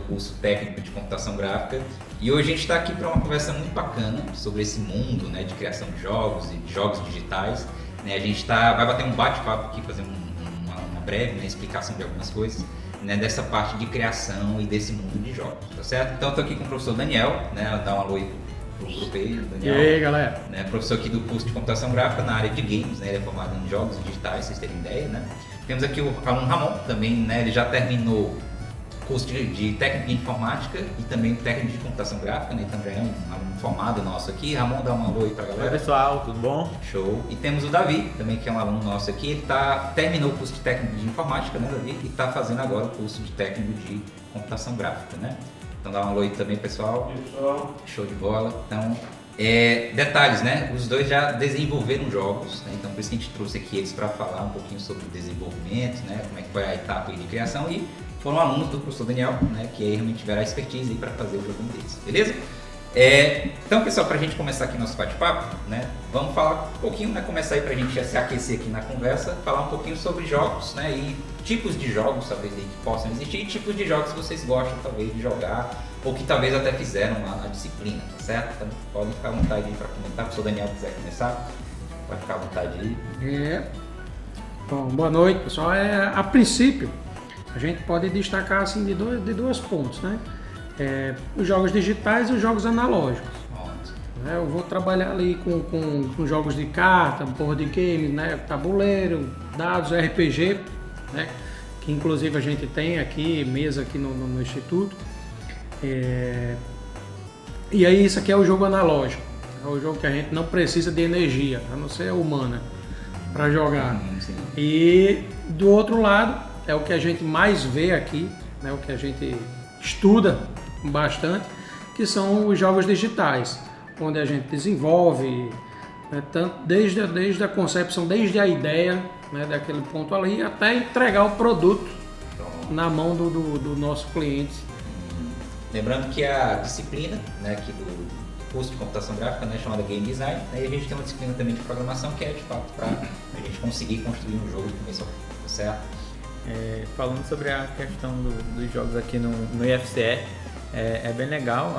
curso técnico de computação gráfica. E hoje a gente está aqui para uma conversa muito bacana sobre esse mundo, né, de criação de jogos e de jogos digitais. Né, a gente vai bater um bate-papo aqui, fazer uma breve, né, explicação de algumas coisas, né, dessa parte de criação e desse mundo de jogos, tá certo? Então eu estou aqui com o professor Daniel, né, dá um alô aí pro grupo aí, Daniel. E aí, galera? Né, professor aqui do curso de computação gráfica na área de games, né, ele é formado em jogos digitais, vocês terem ideia, né? Temos aqui o aluno Ramon, também, né, ele já terminou curso de técnico de informática e também técnico de computação gráfica, né? Então já é um aluno formado nosso aqui. Ramon, dá um alô aí pra galera. Oi pessoal, tudo bom? Show. E temos o Davi, também que é um aluno nosso aqui. Ele terminou o curso de técnico de informática, né, Davi? E está fazendo agora o curso de técnico de computação gráfica, né? Então dá um alô aí também, pessoal. Pessoal. Show de bola. Então, detalhes, né? Os dois já desenvolveram jogos, né? Então por isso que a gente trouxe aqui eles para falar um pouquinho sobre o desenvolvimento, né? Como é que foi a etapa aí de criação e foram alunos do professor Daniel, né? Que aí realmente tiveram a expertise aí para fazer o jogo deles, beleza? Então, pessoal, para a gente começar aqui nosso bate-papo, né? Vamos falar um pouquinho, né? Começar aí para a gente se aquecer aqui na conversa, falar um pouquinho sobre jogos, né? E tipos de jogos, talvez, aí, que possam existir, e tipos de jogos que vocês gostam, talvez, de jogar, ou que talvez até fizeram lá na disciplina, tá certo? Então, podem ficar à vontade aí para comentar. Se o Daniel quiser começar, pode ficar à vontade aí. Bom, boa noite, pessoal. A princípio, a gente pode destacar assim de dois pontos, né? Os jogos digitais e os jogos analógicos. Eu vou trabalhar ali com jogos de carta, board game, né? Tabuleiro, dados, RPG, né? Que inclusive a gente tem aqui, mesa aqui no Instituto. E aí isso aqui é o jogo analógico. É o jogo que a gente não precisa de energia, a não ser humana, para jogar. Sim. E do outro lado, é o que a gente mais vê aqui, né? O que a gente estuda bastante, que são os jogos digitais, onde a gente desenvolve, né, tanto desde a concepção, desde a ideia, né, daquele ponto ali, até entregar o produto na mão do nosso cliente. Lembrando que a disciplina, né, aqui do curso de computação gráfica, né, chamada Game Design, né, e a gente tem uma disciplina também de programação que é de fato para a gente conseguir construir um jogo de começo ao fim, tá certo? Falando sobre a questão dos jogos aqui no IFCE, é bem legal,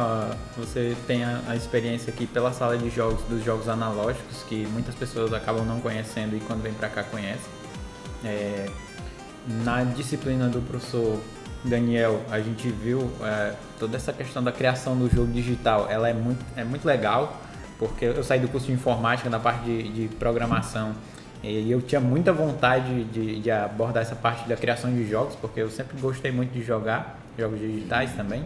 você tem a experiência aqui pela sala de jogos dos jogos analógicos, que muitas pessoas acabam não conhecendo e quando vem para cá conhecem. Na disciplina do professor Daniel, a gente viu toda essa questão da criação do jogo digital, ela é muito legal, porque eu saí do curso de informática na parte de programação e eu tinha muita vontade de abordar essa parte da criação de jogos, porque eu sempre gostei muito de jogar jogos digitais também.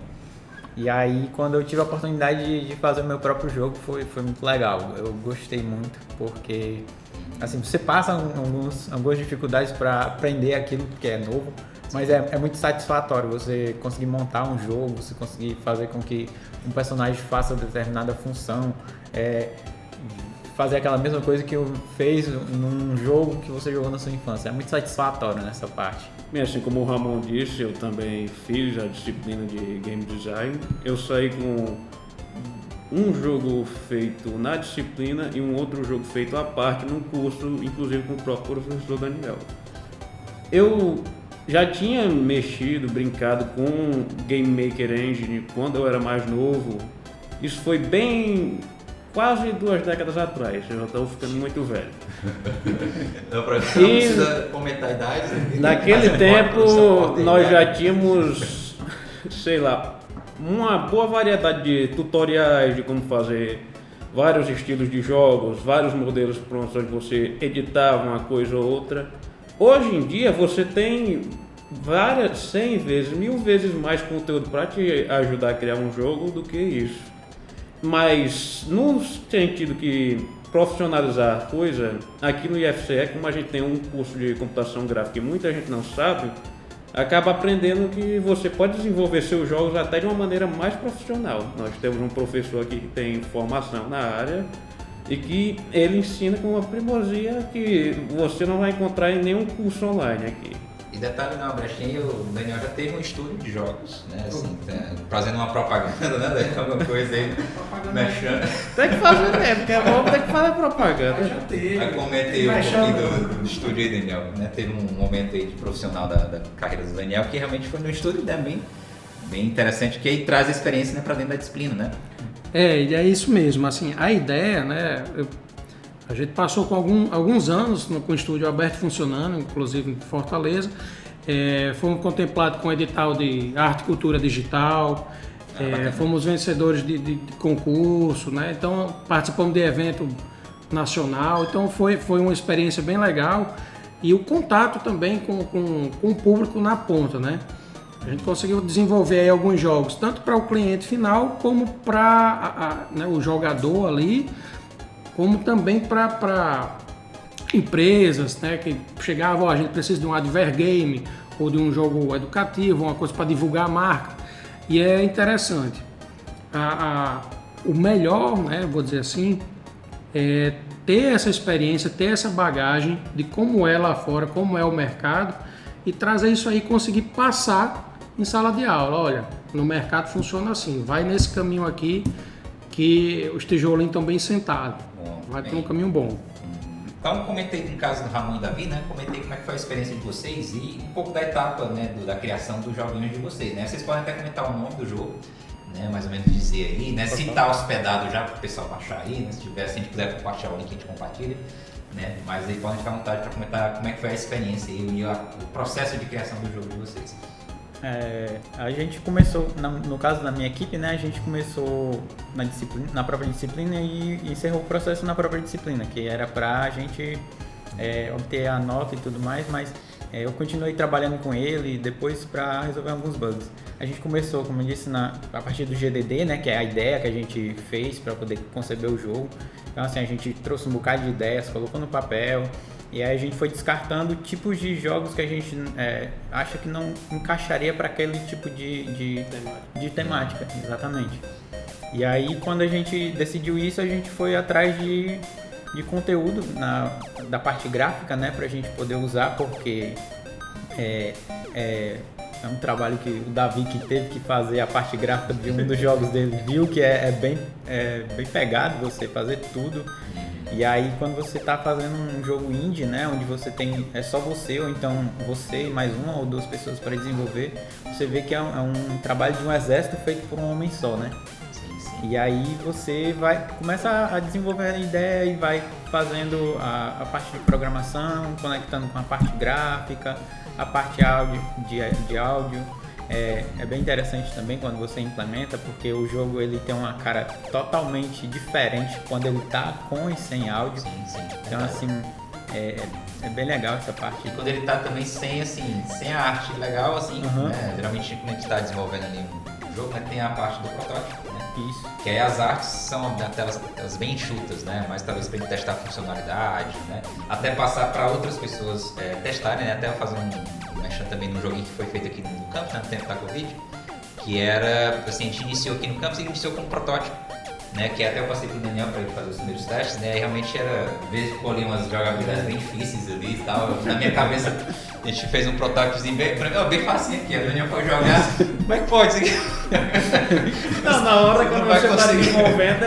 E aí, quando eu tive a oportunidade de fazer o meu próprio jogo, foi muito legal. Eu gostei muito, porque assim, você passa algumas dificuldades para aprender aquilo que é novo, mas é muito satisfatório você conseguir montar um jogo, você conseguir fazer com que um personagem faça determinada função, fazer aquela mesma coisa que fez num jogo que você jogou na sua infância. É muito satisfatório nessa parte. Bem, assim como o Ramon disse, eu também fiz a disciplina de Game Design. Eu saí com um jogo feito na disciplina e um outro jogo feito à parte num curso, inclusive com o próprio professor Daniel. Eu já tinha brincado com Game Maker Engine quando eu era mais novo. Isso foi quase 2 décadas atrás, eu já estou ficando muito velho. Não precisa comentar a idade. Naquele tempo nós já tínhamos, sei lá, uma boa variedade de tutoriais de como fazer vários estilos de jogos, vários modelos prontos onde você editava uma coisa ou outra. Hoje em dia você tem 100 vezes, 1000 vezes mais conteúdo para te ajudar a criar um jogo do que isso. Mas no sentido que profissionalizar a coisa, aqui no IFCE, como a gente tem um curso de computação gráfica e muita gente não sabe, acaba aprendendo que você pode desenvolver seus jogos até de uma maneira mais profissional. Nós temos um professor aqui que tem formação na área e que ele ensina com uma primazia que você não vai encontrar em nenhum curso online aqui. E detalhe, não, brechinha, o Daniel já teve um estúdio de jogos, né, assim, fazendo uma propaganda, né, alguma coisa aí, mexendo. Tem que fazer mesmo, porque é bom ter que fazer propaganda. Aí comentei um pouquinho do estúdio aí, Daniel, né, teve um momento aí de profissional da carreira do Daniel, que realmente foi no estúdio também, Bem interessante, que aí traz a experiência, né, para dentro da disciplina, né? E é isso mesmo. Assim, a ideia, né? A gente passou com alguns anos com o estúdio aberto funcionando, inclusive em Fortaleza. Fomos contemplados com o edital de arte e cultura digital. Fomos vencedores de concurso, né? Então participamos de evento nacional. Então foi uma experiência bem legal. E o contato também com o público na ponta, né? A gente conseguiu desenvolver aí alguns jogos, tanto para o cliente final, como para né, o jogador ali, como também para empresas, né, que chegavam, a gente precisa de um advergame ou de um jogo educativo, uma coisa para divulgar a marca. E é interessante. O melhor, né, vou dizer assim, é ter essa experiência, ter essa bagagem de como é lá fora, como é o mercado, e trazer isso aí, conseguir passar em sala de aula. Olha, no mercado funciona assim, vai nesse caminho aqui que os tijolinhos estão bem sentados, vai por um caminho bom. Então, comentei no caso do Ramon e Davi, né? Comentei como é que foi a experiência de vocês e um pouco da etapa, né, da criação dos joguinhos de vocês, né? Vocês podem até comentar o nome do jogo, né? Mais ou menos dizer aí, né? Se está hospedado já para o pessoal baixar aí, né? Se tiver, se a gente puder compartilhar o link, a gente compartilha, né? Mas aí podem ficar à vontade para comentar como é que foi a experiência e o processo de criação do jogo de vocês. A gente começou, no caso da minha equipe, né, a gente começou na própria disciplina e encerrou o processo na própria disciplina, que era para a gente obter a nota e tudo mais, mas eu continuei trabalhando com ele depois para resolver alguns bugs. A gente começou, como eu disse, a partir do GDD, né, que é a ideia que a gente fez para poder conceber o jogo. Então, assim, a gente trouxe um bocado de ideias, colocou no papel. E aí a gente foi descartando tipos de jogos que a gente acha que não encaixaria para aquele tipo de temática, exatamente. E aí quando a gente decidiu isso, a gente foi atrás de conteúdo da parte gráfica, né, para a gente poder usar, porque é um trabalho que o Davi, que teve que fazer a parte gráfica de um dos jogos dele, viu que é bem pegado você fazer tudo. E aí quando você está fazendo um jogo indie, né, onde você tem só você, ou então você e mais uma ou duas pessoas para desenvolver, você vê que é um trabalho de um exército feito por um homem só, né? Sim. E aí você começa a desenvolver a ideia e vai fazendo a parte de programação, conectando com a parte gráfica, a parte de áudio. É bem interessante também quando você implementa, porque o jogo ele tem uma cara totalmente diferente quando ele tá com e sem áudio. Sim. Então assim, é bem legal essa parte. E quando ele tá também sem a arte legal, assim, né? Geralmente quando a gente tá desenvolvendo ali um jogo, né, tem a parte do protótipo, né? Isso. Que aí as artes são elas bem enxutas, né? Mas talvez para gente testar a funcionalidade, né? Até passar para outras pessoas testarem, né? Até fazer mexendo também num joguinho que foi feito aqui no campus, né, no tempo da Covid, que era, assim, a gente iniciou aqui no campus e iniciou com um protótipo, né, que até eu passei pro Daniel para ele fazer os primeiros testes, né, e realmente era, vezes que ali umas jogabilidades bem difíceis ali e tal, na minha cabeça a gente fez um protótipozinho bem facinho aqui, a Daniel foi jogar, como é que pode isso aqui? Não, na hora quando você está desenvolvendo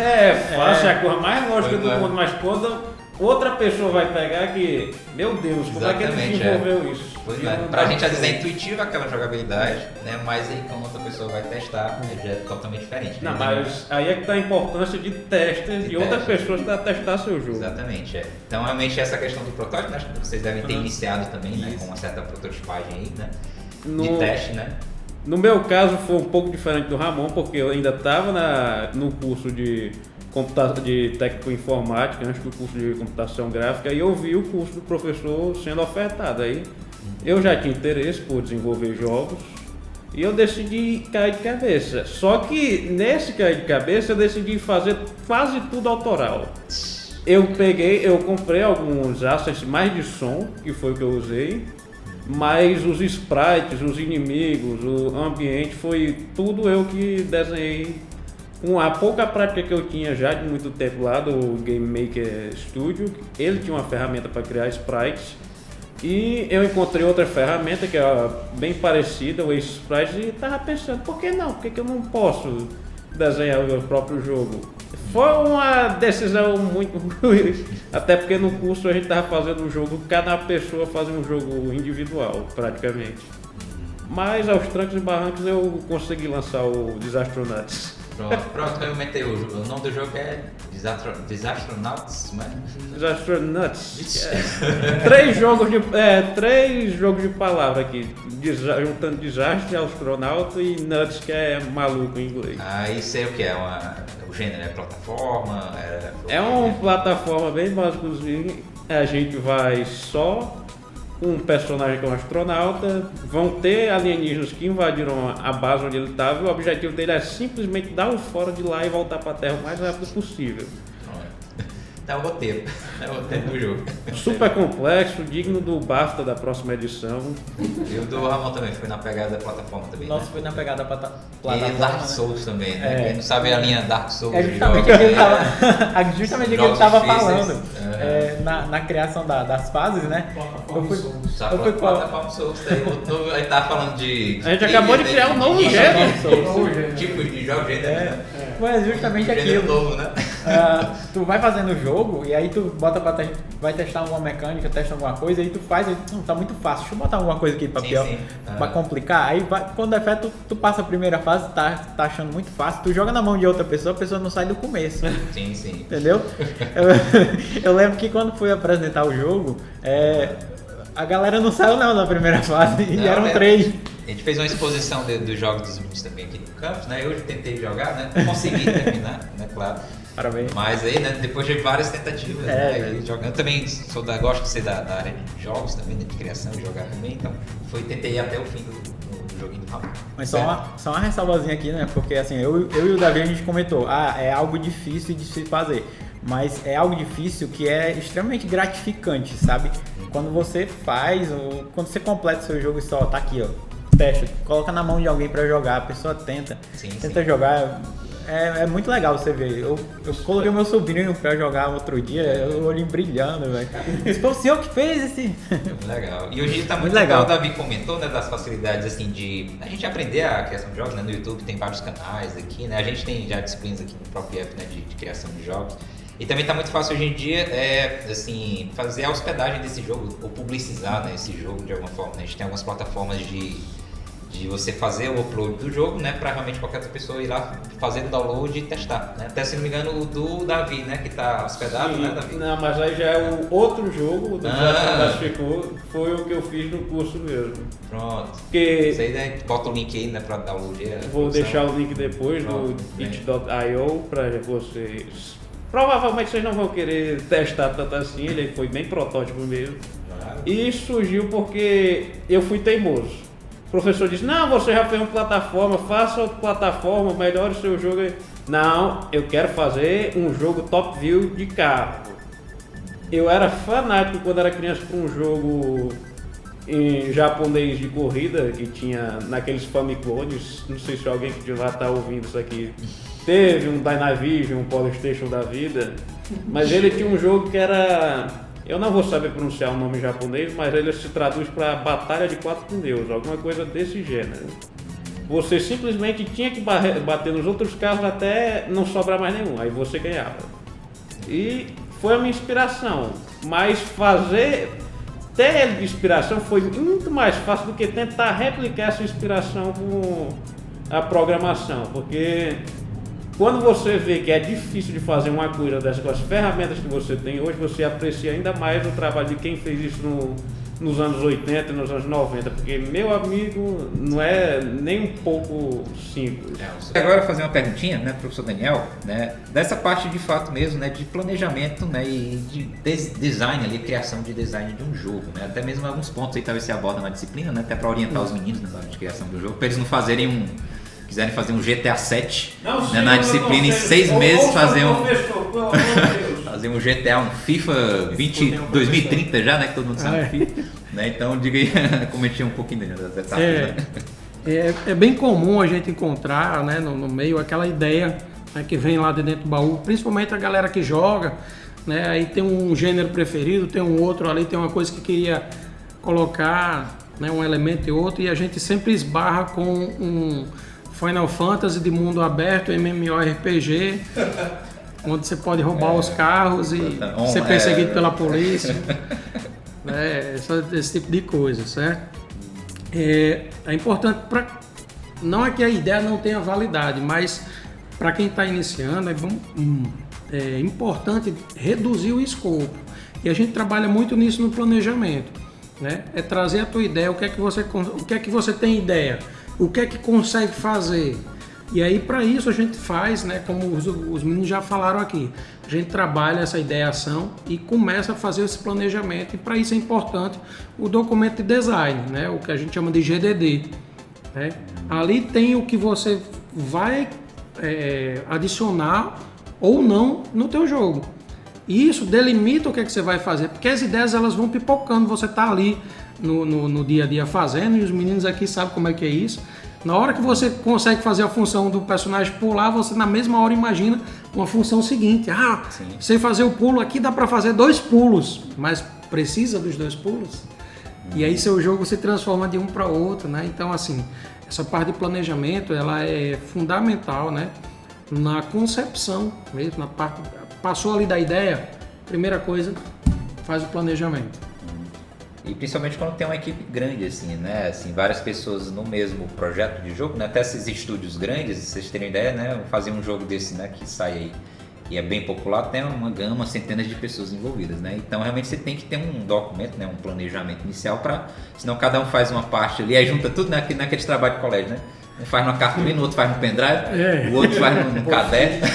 fácil, é a coisa mais lógica do mundo, mas quando outra pessoa vai pegar que, meu Deus, como é que ele desenvolveu isso? Pois é. Pra gente às vezes é intuitiva aquela jogabilidade, né? Mas aí quando outra pessoa vai testar, já é totalmente diferente. Não, mas aí é que tá a importância de testes de outras pessoas para testar seu jogo. Exatamente, Então realmente essa questão do protótipo, né? Vocês devem ter iniciado também, né? Com uma certa prototipagem aí, né? De teste, né? No meu caso foi um pouco diferente do Ramon, porque eu ainda estava no curso de técnico informática, antes do curso de computação gráfica, e eu vi o curso do professor sendo ofertado. Aí eu já tinha interesse por desenvolver jogos e eu decidi cair de cabeça. Só que nesse cair de cabeça eu decidi fazer quase tudo autoral. Eu comprei alguns assets mais de som, que foi o que eu usei, mas os sprites, os inimigos, o ambiente, foi tudo eu que desenhei. Com a pouca prática que eu tinha já de muito tempo lá do Game Maker Studio, ele tinha uma ferramenta para criar sprites e eu encontrei outra ferramenta que é bem parecida, o Ace Sprites, e estava pensando, por que não? Por que eu não posso desenhar o meu próprio jogo? Foi uma decisão muito ruim, até porque no curso a gente estava fazendo um jogo, cada pessoa fazia um jogo individual praticamente. mas aos trancos e barrancos eu consegui lançar o Disastronauts. Pronto, eu aumentei o nome do jogo é Disastronauts, mas... Disastronauts. Três jogos de palavra aqui, juntando desastre, astronauta e nuts, que é maluco em inglês. Ah, isso é o que? O gênero é plataforma? É uma plataforma bem básica, a gente vai só um personagem que é um astronauta, vão ter alienígenas que invadiram a base onde ele estava e o objetivo dele é simplesmente dar um fora de lá e voltar para a Terra o mais rápido possível. É o roteiro do jogo. Super complexo, digno do BAFTA da próxima edição. E o do Ramon também, foi na pegada da plataforma também, Nossa, né? foi na pegada plataforma. E Dark Souls também, né? Quem não sabe a linha Dark Souls. É justamente o que ele tava, justamente o que ele tava falando. Na criação das fases, né? Eu fui com plataforma Souls, aí tava falando de... A gente acabou de criar um novo gênero. Tipo de jogo, gênero, né? Mas justamente Gênero aquilo. novo, né? Tu vai fazendo o jogo e aí tu bota vai testar alguma mecânica, testa alguma coisa, aí tu faz e tá muito fácil, deixa eu botar alguma coisa aqui pra pior, pra complicar. Aí quando é fé, tu passa a primeira fase, tá achando muito fácil, tu joga na mão de outra pessoa, a pessoa não sai do começo. Sim. Entendeu? Eu lembro que quando fui apresentar o jogo, a galera não saiu não da primeira fase e eram 3. A gente fez uma exposição dos jogos dos meninos também aqui no campus, né? Eu tentei jogar, né? Consegui terminar, né? Claro. Parabéns. Mas aí, né? Depois de várias tentativas, né? Jogando. Eu também gosto de ser da área de jogos também, né? De criação, de jogar também. Então, tentei ir até o fim do joguinho do Ramon. Mas só uma ressalvazinha aqui, né? Porque assim, eu e o Davi a gente comentou, é algo difícil de se fazer. Mas é algo difícil que é extremamente gratificante, sabe? Quando você faz, ou quando você completa o seu jogo e só tá aqui, ó. Testa, coloca na mão de alguém pra jogar, a pessoa tenta jogar. É muito legal você ver. Eu coloquei o meu sobrinho pra jogar outro dia, o olhinho brilhando, velho. Esse foi o senhor que fez esse. Legal. E hoje tá muito legal. O Davi comentou, né, das facilidades assim de a gente aprender a criação de jogos, né? No YouTube tem vários canais aqui, né? A gente tem já disciplinas aqui no próprio app, né, de criação de jogos. E também tá muito fácil hoje em dia assim, fazer a hospedagem desse jogo ou publicizar, né, esse jogo de alguma forma, né? A gente tem algumas plataformas de você fazer o upload do jogo, né, para realmente qualquer outra pessoa ir lá fazer o download e testar, né? Até se não me engano o do Davi, né, que tá hospedado, né, Davi? Não, mas aí já é o outro jogo, o do ficou, foi o que eu fiz no curso mesmo. Pronto. Porque isso aí, né, bota o link aí, né, para download. Vou deixar o link depois do itch.io para vocês. Provavelmente vocês não vão querer testar tanto assim, ele foi bem protótipo mesmo. Claro. E surgiu porque eu fui teimoso. O professor disse, não, você já fez uma plataforma, faça outra plataforma, melhore o seu jogo. Não, eu quero fazer um jogo top view de carro. Eu era fanático quando era criança por um jogo em japonês de corrida, que tinha naqueles Famiclones, não sei se alguém que de lá está ouvindo isso aqui. Teve um Dynavision, um Polystation da vida, mas ele tinha um jogo que era... Eu não vou saber pronunciar o nome em japonês, mas ele se traduz para Batalha de 4 Pneus, alguma coisa desse gênero. Você simplesmente tinha que bater nos outros carros até não sobrar mais nenhum, aí você ganhava. E foi a minha inspiração, mas ter ele de inspiração foi muito mais fácil do que tentar replicar essa inspiração com a programação, porque... Quando você vê que é difícil de fazer uma coisa dessas com as ferramentas que você tem hoje, você aprecia ainda mais o trabalho de quem fez isso nos anos 80 e nos anos 90, porque, meu amigo, não é nem um pouco simples. Agora fazer uma perguntinha, né, professor Daniel, né, dessa parte de fato mesmo, né, de planejamento, né, e de design ali, criação de design de um jogo, né, até mesmo alguns pontos aí talvez você aborda na disciplina, né, até para orientar os meninos na hora de criação do jogo, para eles não fazerem quiserem fazer um GTA 7, né, na disciplina em 6 meses fazer um GTA, um FIFA 2030 já, né, que todo mundo sabe FIFA, né, então diga aí, comentinha um pouquinho das etapas. É bem comum a gente encontrar, né, no meio aquela ideia, né, que vem lá de dentro do baú, principalmente a galera que joga, né, aí tem um gênero preferido, tem um outro ali, tem uma coisa que queria colocar, né, um elemento e outro, e a gente sempre esbarra com um Final Fantasy de mundo aberto, MMORPG, onde você pode roubar os carros e ser perseguido pela polícia, né? Esse tipo de coisa, certo? é importante não é que a ideia não tenha validade, mas para quem está iniciando é importante reduzir o escopo. E a gente trabalha muito nisso no planejamento, né? É trazer a tua ideia, o que é que você tem ideia, o que é que consegue fazer. E aí para isso a gente faz, né, como os meninos já falaram aqui, a gente trabalha essa ideação e começa a fazer esse planejamento, e para isso é importante o documento de design, né, o que a gente chama de GDD. Né? Ali tem o que você vai adicionar ou não no teu jogo. E isso delimita o que é que você vai fazer, porque as ideias elas vão pipocando, você está ali no dia a dia fazendo, e os meninos aqui sabem como é que é isso. Na hora que você consegue fazer a função do personagem pular, você na mesma hora imagina uma função seguinte. Sem fazer o pulo aqui dá para fazer 2 pulos, mas precisa dos 2 pulos? E aí seu jogo se transforma de um para outro, né? Então assim, essa parte de planejamento ela é fundamental, né? Na concepção mesmo, na parte, passou ali da ideia, primeira coisa, faz o planejamento. E principalmente quando tem uma equipe grande, assim, né? Assim, várias pessoas no mesmo projeto de jogo, né? Até esses estúdios grandes, vocês terem ideia, né? Fazer um jogo desse, né? Que sai aí e é bem popular, tem uma gama, centenas de pessoas envolvidas, né? Então realmente você tem que ter um documento, né? Um planejamento inicial senão cada um faz uma parte ali, aí junta tudo naquele trabalho de colégio, né? Um faz numa cartolina, o outro faz no pendrive, o outro faz no caderno,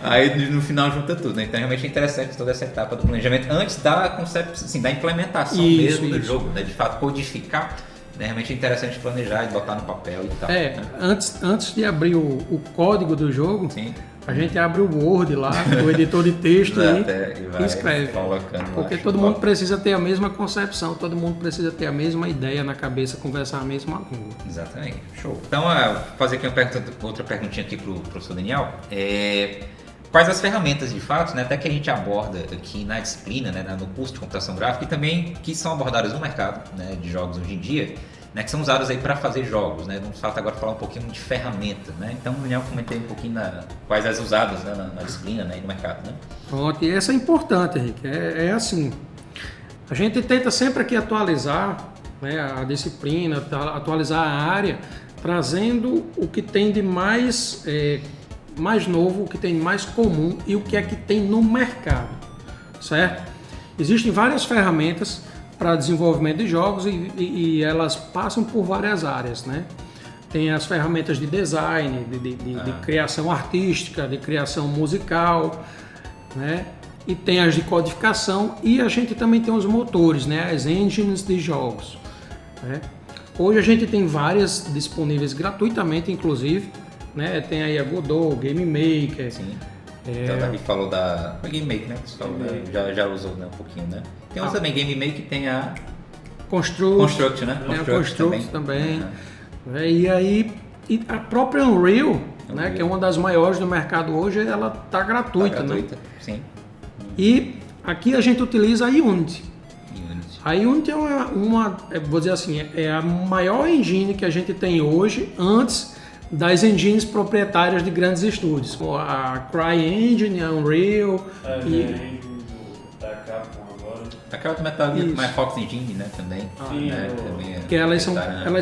aí no final junta tudo, né? Então realmente é interessante toda essa etapa do planejamento antes da concepção, assim, da implementação do jogo, né? De fato codificar, né? Realmente é interessante planejar e botar no papel e tal. Né? Antes de abrir o código do jogo, sim, a gente abre o Word lá, o editor de texto e escreve. Porque todo mundo precisa ter a mesma concepção, todo mundo precisa ter a mesma ideia na cabeça, conversar a mesma língua. Exatamente. Show. Então, fazer aqui outra perguntinha aqui para o professor Daniel. Quais as ferramentas de fato, né, até que a gente aborda aqui na disciplina, né, no curso de computação gráfica, e também que são abordadas no mercado, né, de jogos hoje em dia, né, que são usadas aí para fazer jogos, né? Vamos agora falar um pouquinho de ferramenta, né? Então, o Daniel comentei um pouquinho quais as usadas, né, na disciplina, né, e no mercado, né? Pronto, e essa é importante, Henrique. É assim, a gente tenta sempre aqui atualizar, né, a disciplina, atualizar a área, trazendo o que tem de mais novo, o que tem de mais comum e o que é que tem no mercado, certo? Existem várias ferramentas para desenvolvimento de jogos e elas passam por várias áreas, né? Tem as ferramentas de design, de criação artística, de criação musical, né? E tem as de codificação, e a gente também tem os motores, né? As engines de jogos, né? Hoje a gente tem várias disponíveis gratuitamente, inclusive, né? Tem aí a Godot, Game Maker. Sim. Então, o Davi falou da Game Maker, né? Você falou, já usou, né, um pouquinho, né? Tem outra também, Game Maker, tem a Construct, né? Tem a Construct também. E aí, a própria Unreal, né, que é uma das maiores do mercado hoje, ela está gratuita, né? Sim. E aqui a gente utiliza a Unity. A Unity é vou dizer assim, é a maior engine que a gente tem hoje, antes das engines proprietárias de grandes estúdios. A CryEngine, a Unreal da Capcom agora. A Capcom tá vindo com a Fox Engine, né, também. Sim, que elas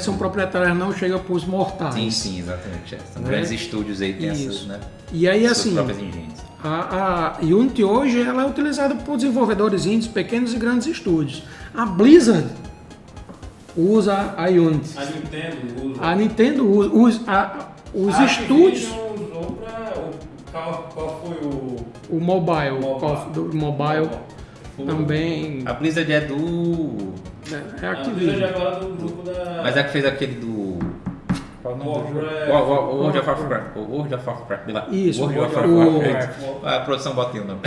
são proprietárias, não chegam para os mortais. Sim, exatamente. São grandes estúdios aí que tem essas, né? E aí, suas assim, próprias engines. A Unity hoje ela é utilizada por desenvolvedores indies, pequenos e grandes estúdios. A Blizzard usa a Unity. A Nintendo usa. Os estúdios. Usou qual foi o mobile. Do mobile também. A Blizzard é do. É a Blizzard agora do grupo da. Mas é que fez aquele do. Qual o nome? World of Warcraft. World of Warcraft. Isso. World of Warcraft. A produção bota o nome.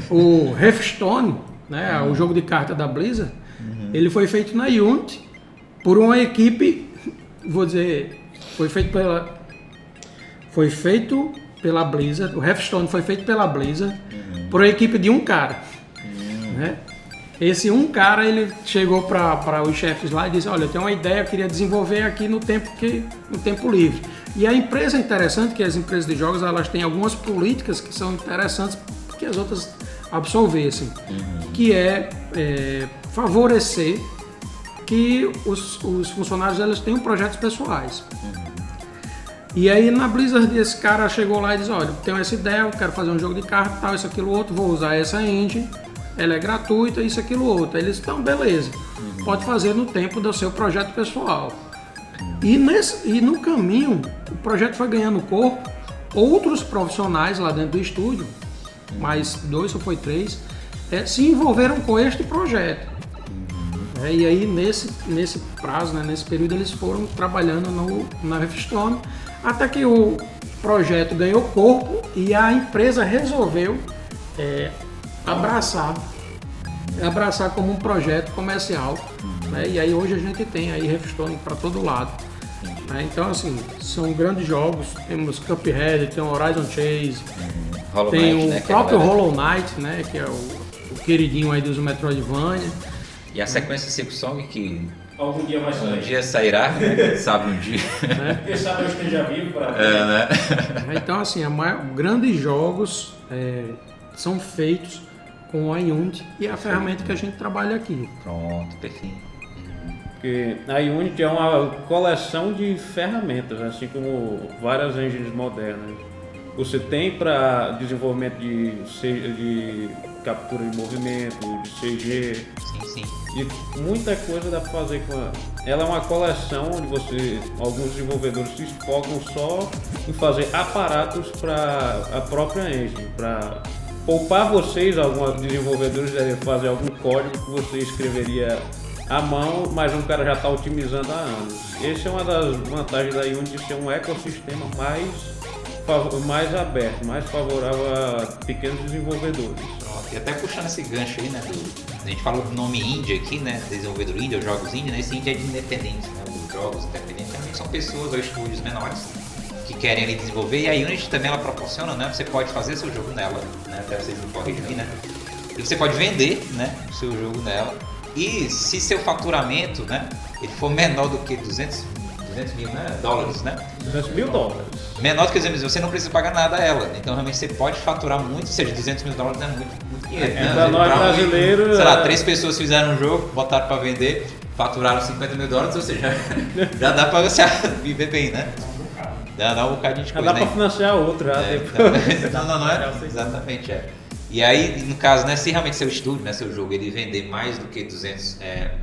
O Hearthstone, né, o jogo de carta da Blizzard, ele foi feito na Unity por uma equipe, vou dizer, foi feito pela Blizzard. O Hearthstone foi feito pela Blizzard por uma equipe de um cara, né? Esse um cara, ele chegou para os chefes lá e disse: olha, eu tenho uma ideia, eu queria desenvolver aqui no tempo livre. E a empresa é interessante, que as empresas de jogos, elas têm algumas políticas que são interessantes que as outras absolvessem, que é favorecer que os funcionários eles têm projetos pessoais. E aí na Blizzard esse cara chegou lá e disse, olha, tenho essa ideia, eu quero fazer um jogo de carro, tal, isso, aquilo, outro, vou usar essa engine, ela é gratuita, isso, aquilo, outro. Aí eles estão, beleza, pode fazer no tempo do seu projeto pessoal. E no caminho, o projeto foi ganhando corpo, outros profissionais lá dentro do estúdio, mais 2 ou foi 3, se envolveram com este projeto. E aí nesse prazo, né, nesse período, eles foram trabalhando na Hearthstone, até que o projeto ganhou corpo e a empresa resolveu abraçar como um projeto comercial. Né? E aí hoje a gente tem aí Hearthstone para todo lado. Né? Então assim, são grandes jogos, temos Cuphead, tem o Horizon Chase, Hollow tem Knight, o né, próprio Hollow Knight, né, que é o queridinho aí dos Metroidvania. E a sequência de Silk Song que Algum dia vai um sair. dia sairá, né? Quem sabe um dia. Quem sabe eu esteja vivo para né? Então assim, grandes jogos são feitos com a Unity e a ferramenta que a gente trabalha aqui. Pronto, perfeito. Porque a Unity é uma coleção de ferramentas, assim como várias engines modernas. Você tem para desenvolvimento de captura de movimento, de CG, Sim. e muita coisa dá para fazer com ela. Ela é uma coleção onde alguns desenvolvedores se focam só em fazer aparatos para a própria engine, para poupar vocês, alguns desenvolvedores, de fazer algum código que você escreveria à mão, mas um cara já está otimizando há anos. Essa é uma das vantagens da Unity de ser um ecossistema mais aberto, mais favorável a pequenos desenvolvedores. Pronto. E até puxando esse gancho aí, né? A gente falou do nome indie aqui, né? Desenvolvedor indie, ou jogos indie, né? Esse indie é de independente, né? Os jogos independentes também são pessoas ou estúdios menores que querem ali desenvolver, e a Unity também ela proporciona, né? Você pode fazer seu jogo nela, né? Até vocês me corrigem aqui, né? E você pode vender, né? O seu jogo nela. E se seu faturamento, né? Ele for menor do que 200 mil, né? Dólares, né? $200 mil. Menor do que 200 mil, você não precisa pagar nada a ela. Então realmente você pode faturar muito, ou seja, $200 mil não é muito dinheiro. Né? Para nós brasileiros, sei lá, 3 pessoas fizeram um jogo, botaram para vender, faturaram $50 mil, ou seja, já dá para você viver bem, né? Dá um bocadinho de já coisa. dá para financiar outra. Não é? Exatamente, E aí, no caso, né, se realmente seu estúdio, né, seu jogo, ele vender mais do que $200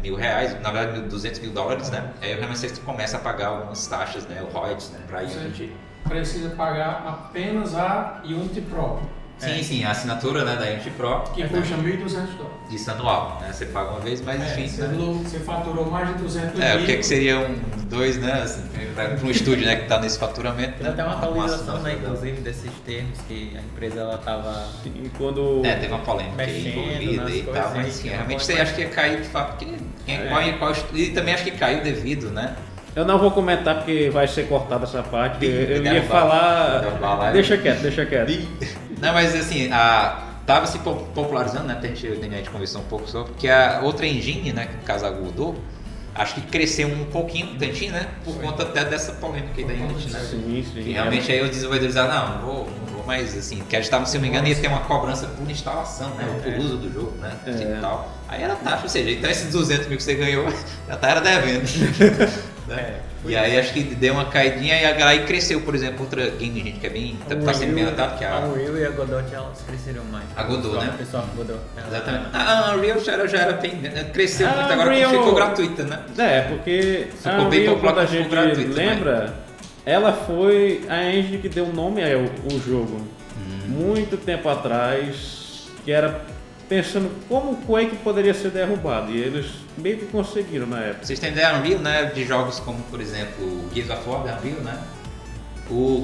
mil, na verdade $200 mil, né, aí realmente você começa a pagar algumas taxas, né, o royalties, né, para Unity. Precisa pagar apenas a Unity Pro, Sim, a assinatura, né, da Unity Pro. que custa $1.200. Isso anual, né, você paga uma vez, mas enfim. Você faturou mais de 200 mil. O que seria dois, né, assim, para um estúdio, né, que está nesse faturamento. Tem até uma atualização, né, assinatura. inclusive, desses termos que a empresa ela estava E quando Teve uma polêmica aí mexendo envolvida nas e tal, coisas mas aí, assim, que realmente não você pode- acha que ia cair de fato, porque e também acho que caiu devido, né? eu não vou comentar porque vai ser cortada essa parte. Eu ia derrubar falar. a live. Deixa quieto. Não, mas assim, tava se popularizando, né? Até a gente conversou um pouco sobre, que a outra engine, né? Que no caso a Godot, acho que cresceu um pouquinho, um tantinho, né? Por conta até dessa polêmica aí da Unity, né? Sim. Que realmente aí os desenvolvedores disseram, não vou mais assim, que a gente tava, se não me engano, ia ter uma cobrança por instalação, né? Ou por uso do jogo, né? E tal. Aí era taxa, ou seja, então esses 200 mil que você ganhou, já era devendo. Né? E aí acho que deu uma caidinha e aí cresceu, por exemplo, outra game gente que é bem, tá sendo bem adaptado, que é a a Unreal e a Godot elas cresceram mais. A Godot, né? O pessoal Godot. Exatamente. A Unreal já era bem, cresceu muito, agora Unreal- ficou gratuita, né? Porque Ficou a bem Unreal, popular, quando a ficou gente gratuito, lembra, ela foi a engine que deu nome ao jogo. Muito tempo atrás, que era pensando como o Quake poderia ser derrubado. E eles meio que conseguiram na época. Vocês têm ideia, a Unreal, né, de jogos como, por exemplo, o Gears of War da Unreal, né?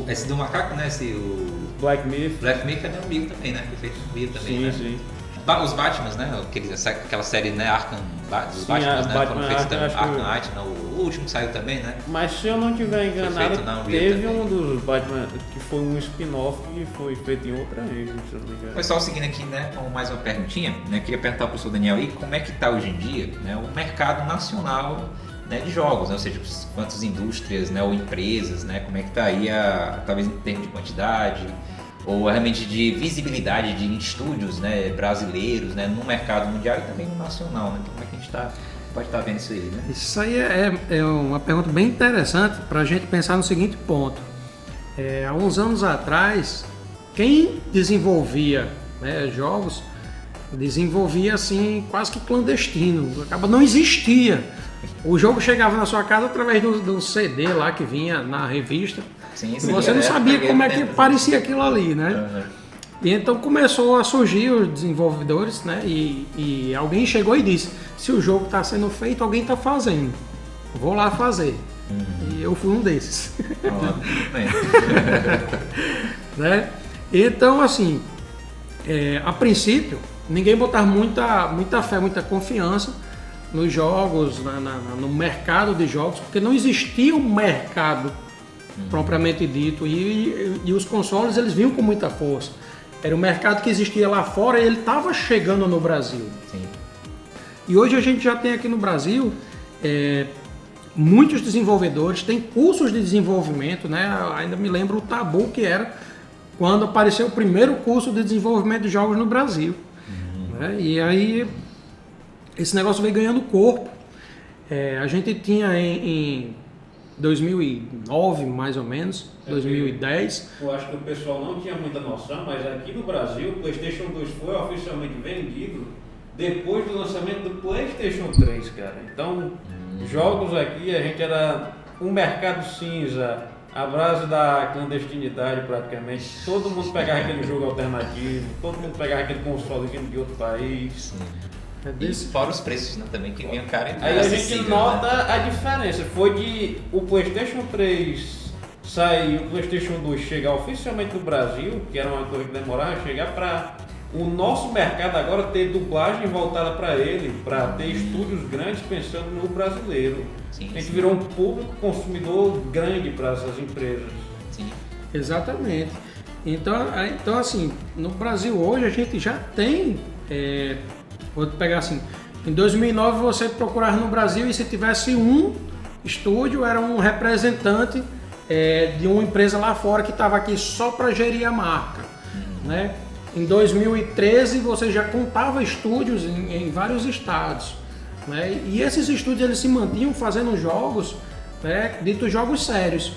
Esse do macaco, né, o Black Myth. Black Myth é da Unreal também, né? Foi feito no Unreal também, Sim, né? sim. Os Batmans, né? Aquela série, né? Arkham, dos Sim, Batmans, né? Batman Foram feitos também. acho que- Arkham Knight, né? O último que saiu também, né? Mas se eu não estiver enganado, feito na Unreal teve também. um dos Batman que foi um spin-off que foi feito em outra engine, se eu não me engano. Pessoal, seguindo aqui, né, com mais uma perguntinha, né? Queria perguntar para o professor Daniel aí como é que está hoje em dia, né, o mercado nacional, né, de jogos, né? Ou seja, quantas indústrias, né, ou empresas, né? Como é que está aí, talvez em termos de quantidade, ou realmente de visibilidade de estúdios, né, brasileiros, né, no mercado mundial e também no nacional, né? Então, como é que a gente está pode estar vendo isso aí, né? Isso aí é uma pergunta bem interessante para a gente pensar no seguinte ponto. Há uns anos atrás, quem desenvolvia, né, jogos, desenvolvia assim quase que clandestino, não existia. O jogo chegava na sua casa através do CD lá que vinha na revista. Sim, E você não sabia como é que parecia aquilo ali, né? Uhum. E então começou a surgir os desenvolvedores, né? E alguém chegou e disse: se o jogo está sendo feito, alguém está fazendo. Vou lá fazer. E eu fui um desses. Né? Então, assim, a princípio, ninguém botava muita fé, muita confiança nos jogos, no mercado de jogos, porque não existia um mercado propriamente dito, e os consoles eles vinham com muita força. Era um mercado que existia lá fora e ele estava chegando no Brasil. Sim. E hoje a gente já tem aqui no Brasil muitos desenvolvedores, tem cursos de desenvolvimento, né? Ainda me lembro o tabu que era quando apareceu o primeiro curso de desenvolvimento de jogos no Brasil. Né? E aí esse negócio veio ganhando corpo. A gente tinha em 2009, mais ou menos, 2010. Eu acho que o pessoal não tinha muita noção, mas aqui no Brasil o PlayStation 2 foi oficialmente vendido depois do lançamento do PlayStation 3, cara. Então, jogos aqui, a gente era um mercado cinza, a base da clandestinidade praticamente. Todo mundo pegava aquele jogo alternativo, todo mundo pegava aquele console vindo de outro país. Sim. E fora os preços, né, também, que vinha caro. Aí a gente nota a diferença. Foi de o PlayStation 3 sair e o PlayStation 2 chegar oficialmente no Brasil, que era uma coisa que demorava a chegar, para o nosso mercado agora ter dublagem voltada para ele, para ter estúdios grandes pensando no brasileiro. Sim, a gente virou um público consumidor grande para essas empresas. Sim. Exatamente. Então, assim, no Brasil hoje a gente já tem, vou pegar assim, em 2009 você procurava no Brasil e se tivesse um estúdio, era um representante de uma empresa lá fora que estava aqui só para gerir a marca, né? Em 2013 você já contava estúdios em vários estados, né? E esses estúdios eles se mantinham fazendo jogos, né, ditos jogos sérios,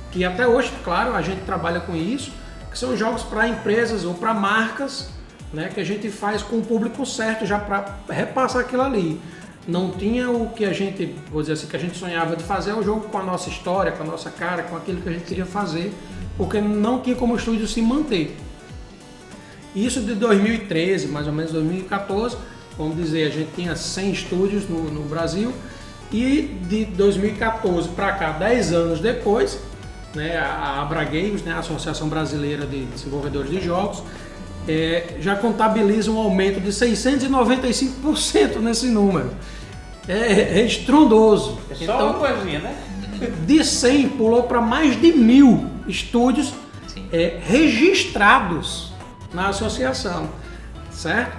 que até hoje, claro, a gente trabalha com isso, que são jogos para empresas ou para marcas, né, que a gente faz com o público certo já para repassar aquilo ali. Não tinha o que a gente, vou dizer assim, que a gente sonhava de fazer o jogo com a nossa história, com a nossa cara, com aquilo que a gente queria fazer, porque não tinha como o estúdio se manter. Isso de 2013, mais ou menos 2014, vamos dizer, a gente tinha 100 estúdios no Brasil, e de 2014 para cá, 10 anos depois, né, a Abra Games, né, a Associação Brasileira de Desenvolvedores de Jogos, já contabiliza um aumento de 695% nesse número. É estrondoso. É só então, uma coisinha, né? De 100 pulou para mais de 1000 estúdios registrados na associação, certo?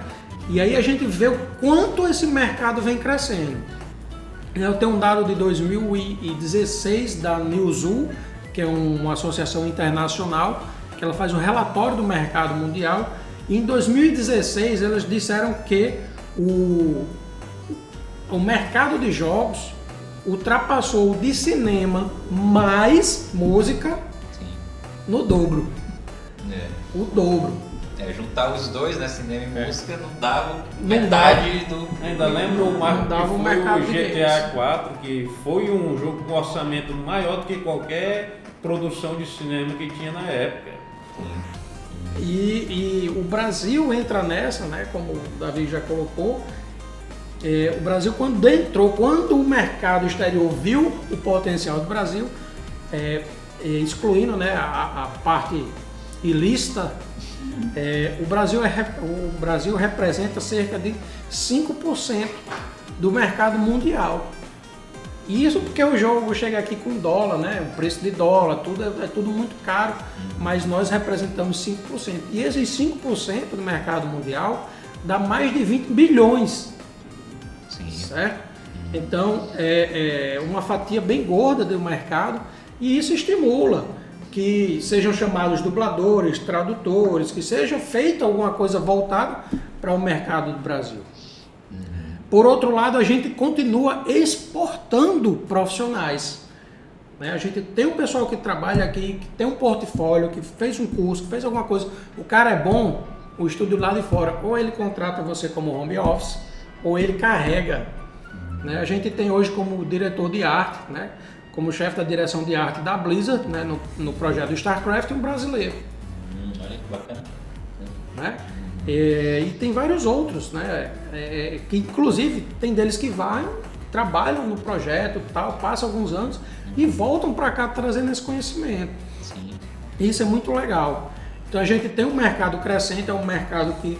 E aí a gente vê o quanto esse mercado vem crescendo. Eu tenho um dado de 2016 da Newzoo, que é uma associação internacional, que ela faz um relatório do mercado mundial. E em 2016 elas disseram que o mercado de jogos ultrapassou o de cinema mais música no dobro. O dobro. Juntar os dois, né, cinema e música, não dava Não metade do... Ainda lembro o marco que dava um foi mercado o de GTA 4, que foi um jogo com orçamento maior do que qualquer produção de cinema que tinha na época. E o Brasil entra nessa, né, como o Davi já colocou, o Brasil quando o mercado exterior viu o potencial do Brasil, excluindo, né, a parte ilícita, o Brasil representa cerca de 5% do mercado mundial. E isso porque o jogo chega aqui com dólar, né? O preço de dólar, tudo é tudo muito caro, mas nós representamos 5%. E esses 5% do mercado mundial dá mais de 20 bilhões, certo? Então, é uma fatia bem gorda do mercado e isso estimula que sejam chamados dubladores, tradutores, que seja feita alguma coisa voltada para o mercado do Brasil. Por outro lado, a gente continua exportando profissionais. A gente tem um pessoal que trabalha aqui, que tem um portfólio, que fez um curso, que fez alguma coisa. O cara é bom, o estúdio lá de fora, ou ele contrata você como home office, ou ele carrega. A gente tem hoje como diretor de arte, como chefe da direção de arte da Blizzard, no projeto do StarCraft, um brasileiro. Olha que bacana. E tem vários outros, que inclusive tem deles que trabalham no projeto, passam alguns anos e voltam para cá trazendo esse conhecimento. Sim. Isso é muito legal. Então a gente tem um mercado crescente, é um mercado que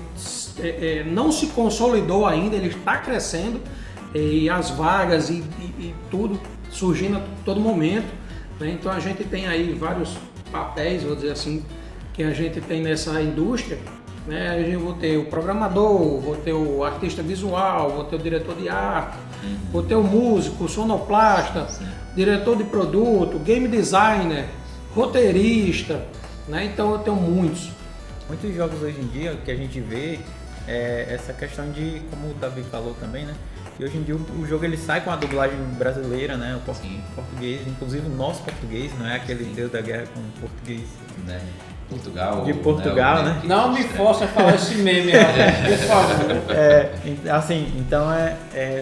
não se consolidou ainda, ele está crescendo, e as vagas e tudo surgindo a todo momento. Então a gente tem aí vários papéis, vou dizer assim, que a gente tem nessa indústria. Eu vou ter o programador, vou ter o artista visual, vou ter o diretor de arte, vou ter o músico, o sonoplasta, diretor de produto, game designer, roteirista, Então eu tenho muitos. Muitos jogos hoje em dia que a gente vê essa questão de, como o Davi falou também, que hoje em dia o jogo ele sai com a dublagem brasileira, o português, inclusive o nosso português, não é aquele Deus da Guerra com o português. Portugal. De Portugal, né? Não me força a falar esse meme, por favor. Então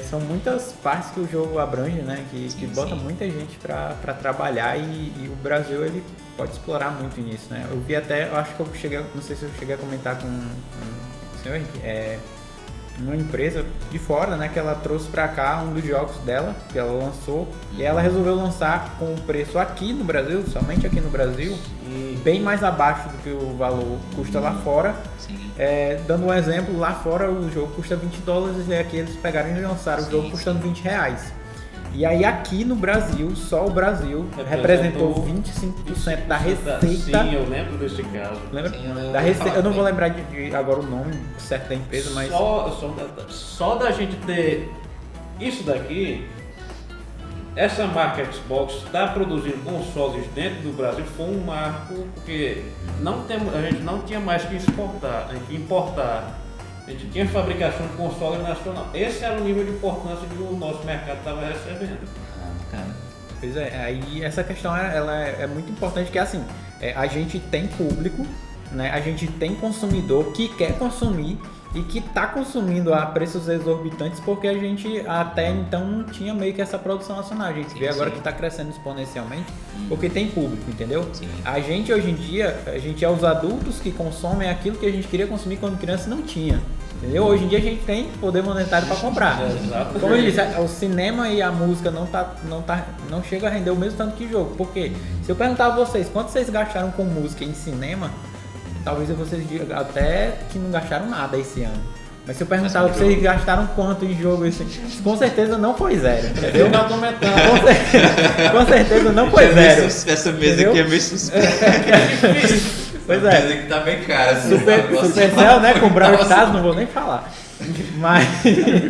são muitas partes que o jogo abrange, que bota muita gente para trabalhar e o Brasil ele pode explorar muito nisso, Eu vi até, eu acho que eu cheguei, não sei se eu cheguei a comentar com o senhor, uma empresa de fora, que ela trouxe para cá um dos jogos dela, que ela lançou, e ela resolveu lançar com o preço aqui no Brasil, somente aqui no Brasil, bem mais abaixo do que o valor custa lá fora. Dando um exemplo, lá fora o jogo custa $20 e aqui eles pegaram e lançaram o jogo custando R$20. E aí aqui no Brasil, só o Brasil representou 25% da receita. Sim, eu lembro desse caso. Lembra? Sim, Da receita, eu não vou lembrar de agora o nome certo da empresa, mas... Só da gente ter isso daqui, essa marca Xbox está produzindo consoles dentro do Brasil, foi um marco, porque a gente não tinha mais que exportar, importar. A gente tinha fabricação de console nacional. Esse era o nível de importância que o nosso mercado estava recebendo. Bacana. Pois é, aí essa questão ela é muito importante, que assim, a gente tem público, a gente tem consumidor que quer consumir e que está consumindo a preços exorbitantes, porque a gente até então não tinha meio que essa produção nacional. A gente vê agora que está crescendo exponencialmente, porque tem público, entendeu? Sim. A gente hoje em dia, a gente é os adultos que consomem aquilo que a gente queria consumir quando criança não tinha. Entendeu? Hoje em dia a gente tem poder monetário para comprar. Como eu disse, o cinema e a música não chega a render o mesmo tanto que jogo. Porque se eu perguntar a vocês quanto vocês gastaram com música em cinema, talvez vocês digam até que não gastaram nada esse ano. Mas se eu perguntar vocês gastaram quanto em jogo, com certeza não foi zero. Entendeu? Com certeza não foi zero. Essa mesa aqui é meio suspeita. Pois é. Mesa que tá bem cara. Supercell, com Brawl Stars, não vou nem falar. Mas...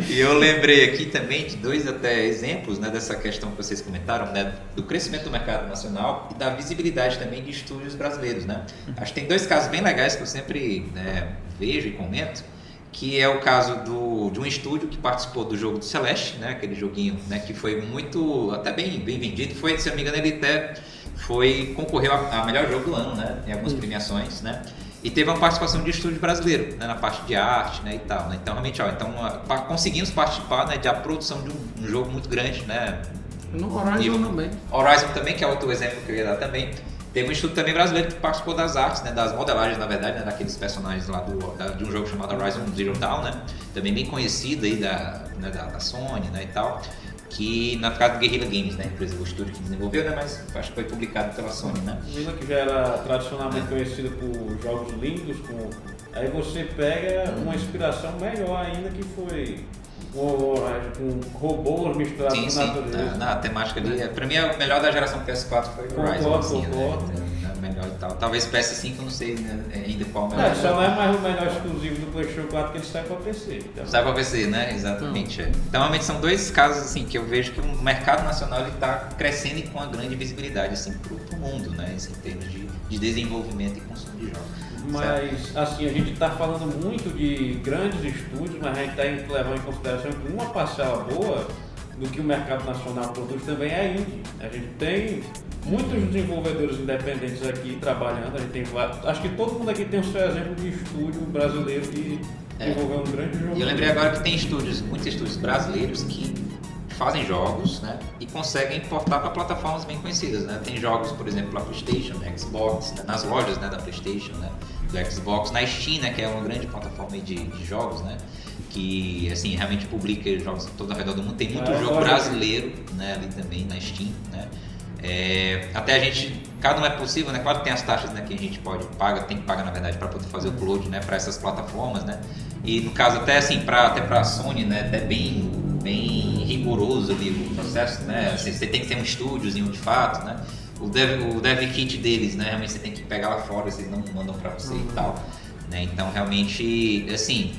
E eu lembrei aqui também de dois até exemplos, dessa questão que vocês comentaram, do crescimento do mercado nacional e da visibilidade também de estúdios brasileiros, Acho que tem dois casos bem legais que eu sempre vejo e comento, que é o caso de um estúdio que participou do jogo do Celeste, aquele joguinho que foi muito, até bem vendido, foi, se eu não me engano, ele até concorreu a melhor jogo do ano, em algumas premiações, e teve uma participação de estúdio brasileiro, na parte de arte, e tal, Então, realmente, conseguimos participar, da produção de um jogo muito grande, No Horizon também. Horizon também, que é outro exemplo que eu ia dar também. Teve um estúdio também brasileiro que participou das artes, das modelagens, na verdade, daqueles personagens lá de um jogo chamado Horizon Zero Dawn, Também bem conhecido aí da Sony, e tal. Que na casa do Guerrilla Games, empresa, o estúdio que desenvolveu, mas acho que foi publicado pela Sony, Que já era tradicionalmente conhecido por jogos lindos, aí você pega uma inspiração melhor ainda, que foi com robôs misturados com natureza. A temática ali, pra mim, o melhor da geração PS4 foi o Horizon. Concordo. Melhor e tal. Talvez PS5, eu não sei, né, ainda qual é o melhor. Só não é mais o melhor exclusivo do PlayStation 4 que ele sai para PC. Então. Sai para PC, né? Exatamente. Então, realmente são dois casos assim que eu vejo que o mercado nacional está crescendo e com uma grande visibilidade assim, para o mundo, né? Assim, em termos de desenvolvimento e consumo de jogos. Mas, assim, a gente está falando muito de grandes estúdios, mas a gente tem que levar em consideração que uma parcela boa do que o mercado nacional produz também é indie. A gente tem muitos desenvolvedores independentes aqui trabalhando, a gente tem vários, acho que todo mundo aqui tem o seu exemplo de estúdio brasileiro que desenvolveu um grande jogo. E eu lembrei agora que tem muitos estúdios brasileiros que fazem jogos, né, e conseguem importar para plataformas bem conhecidas, né? Tem jogos, por exemplo, para PlayStation, Xbox, né, nas lojas, né, da PlayStation, né, do Xbox, na Steam, né, que é uma grande plataforma de jogos, né, que assim realmente publica jogos todo ao redor do mundo. Tem muito jogo brasileiro, né, ali também na Steam, né. Até a gente, cada um é possível, né? Claro que tem as taxas, né, que a gente tem que pagar na verdade para poder fazer o upload, né, para essas plataformas, né. E no caso até assim até para a Sony, né, até bem rigoroso ali o processo, né. Você tem que ter um estúdiozinho de fato, né. O dev kit deles, né, realmente você tem que pegar lá fora, eles não mandam para você e tal, né. Então realmente assim,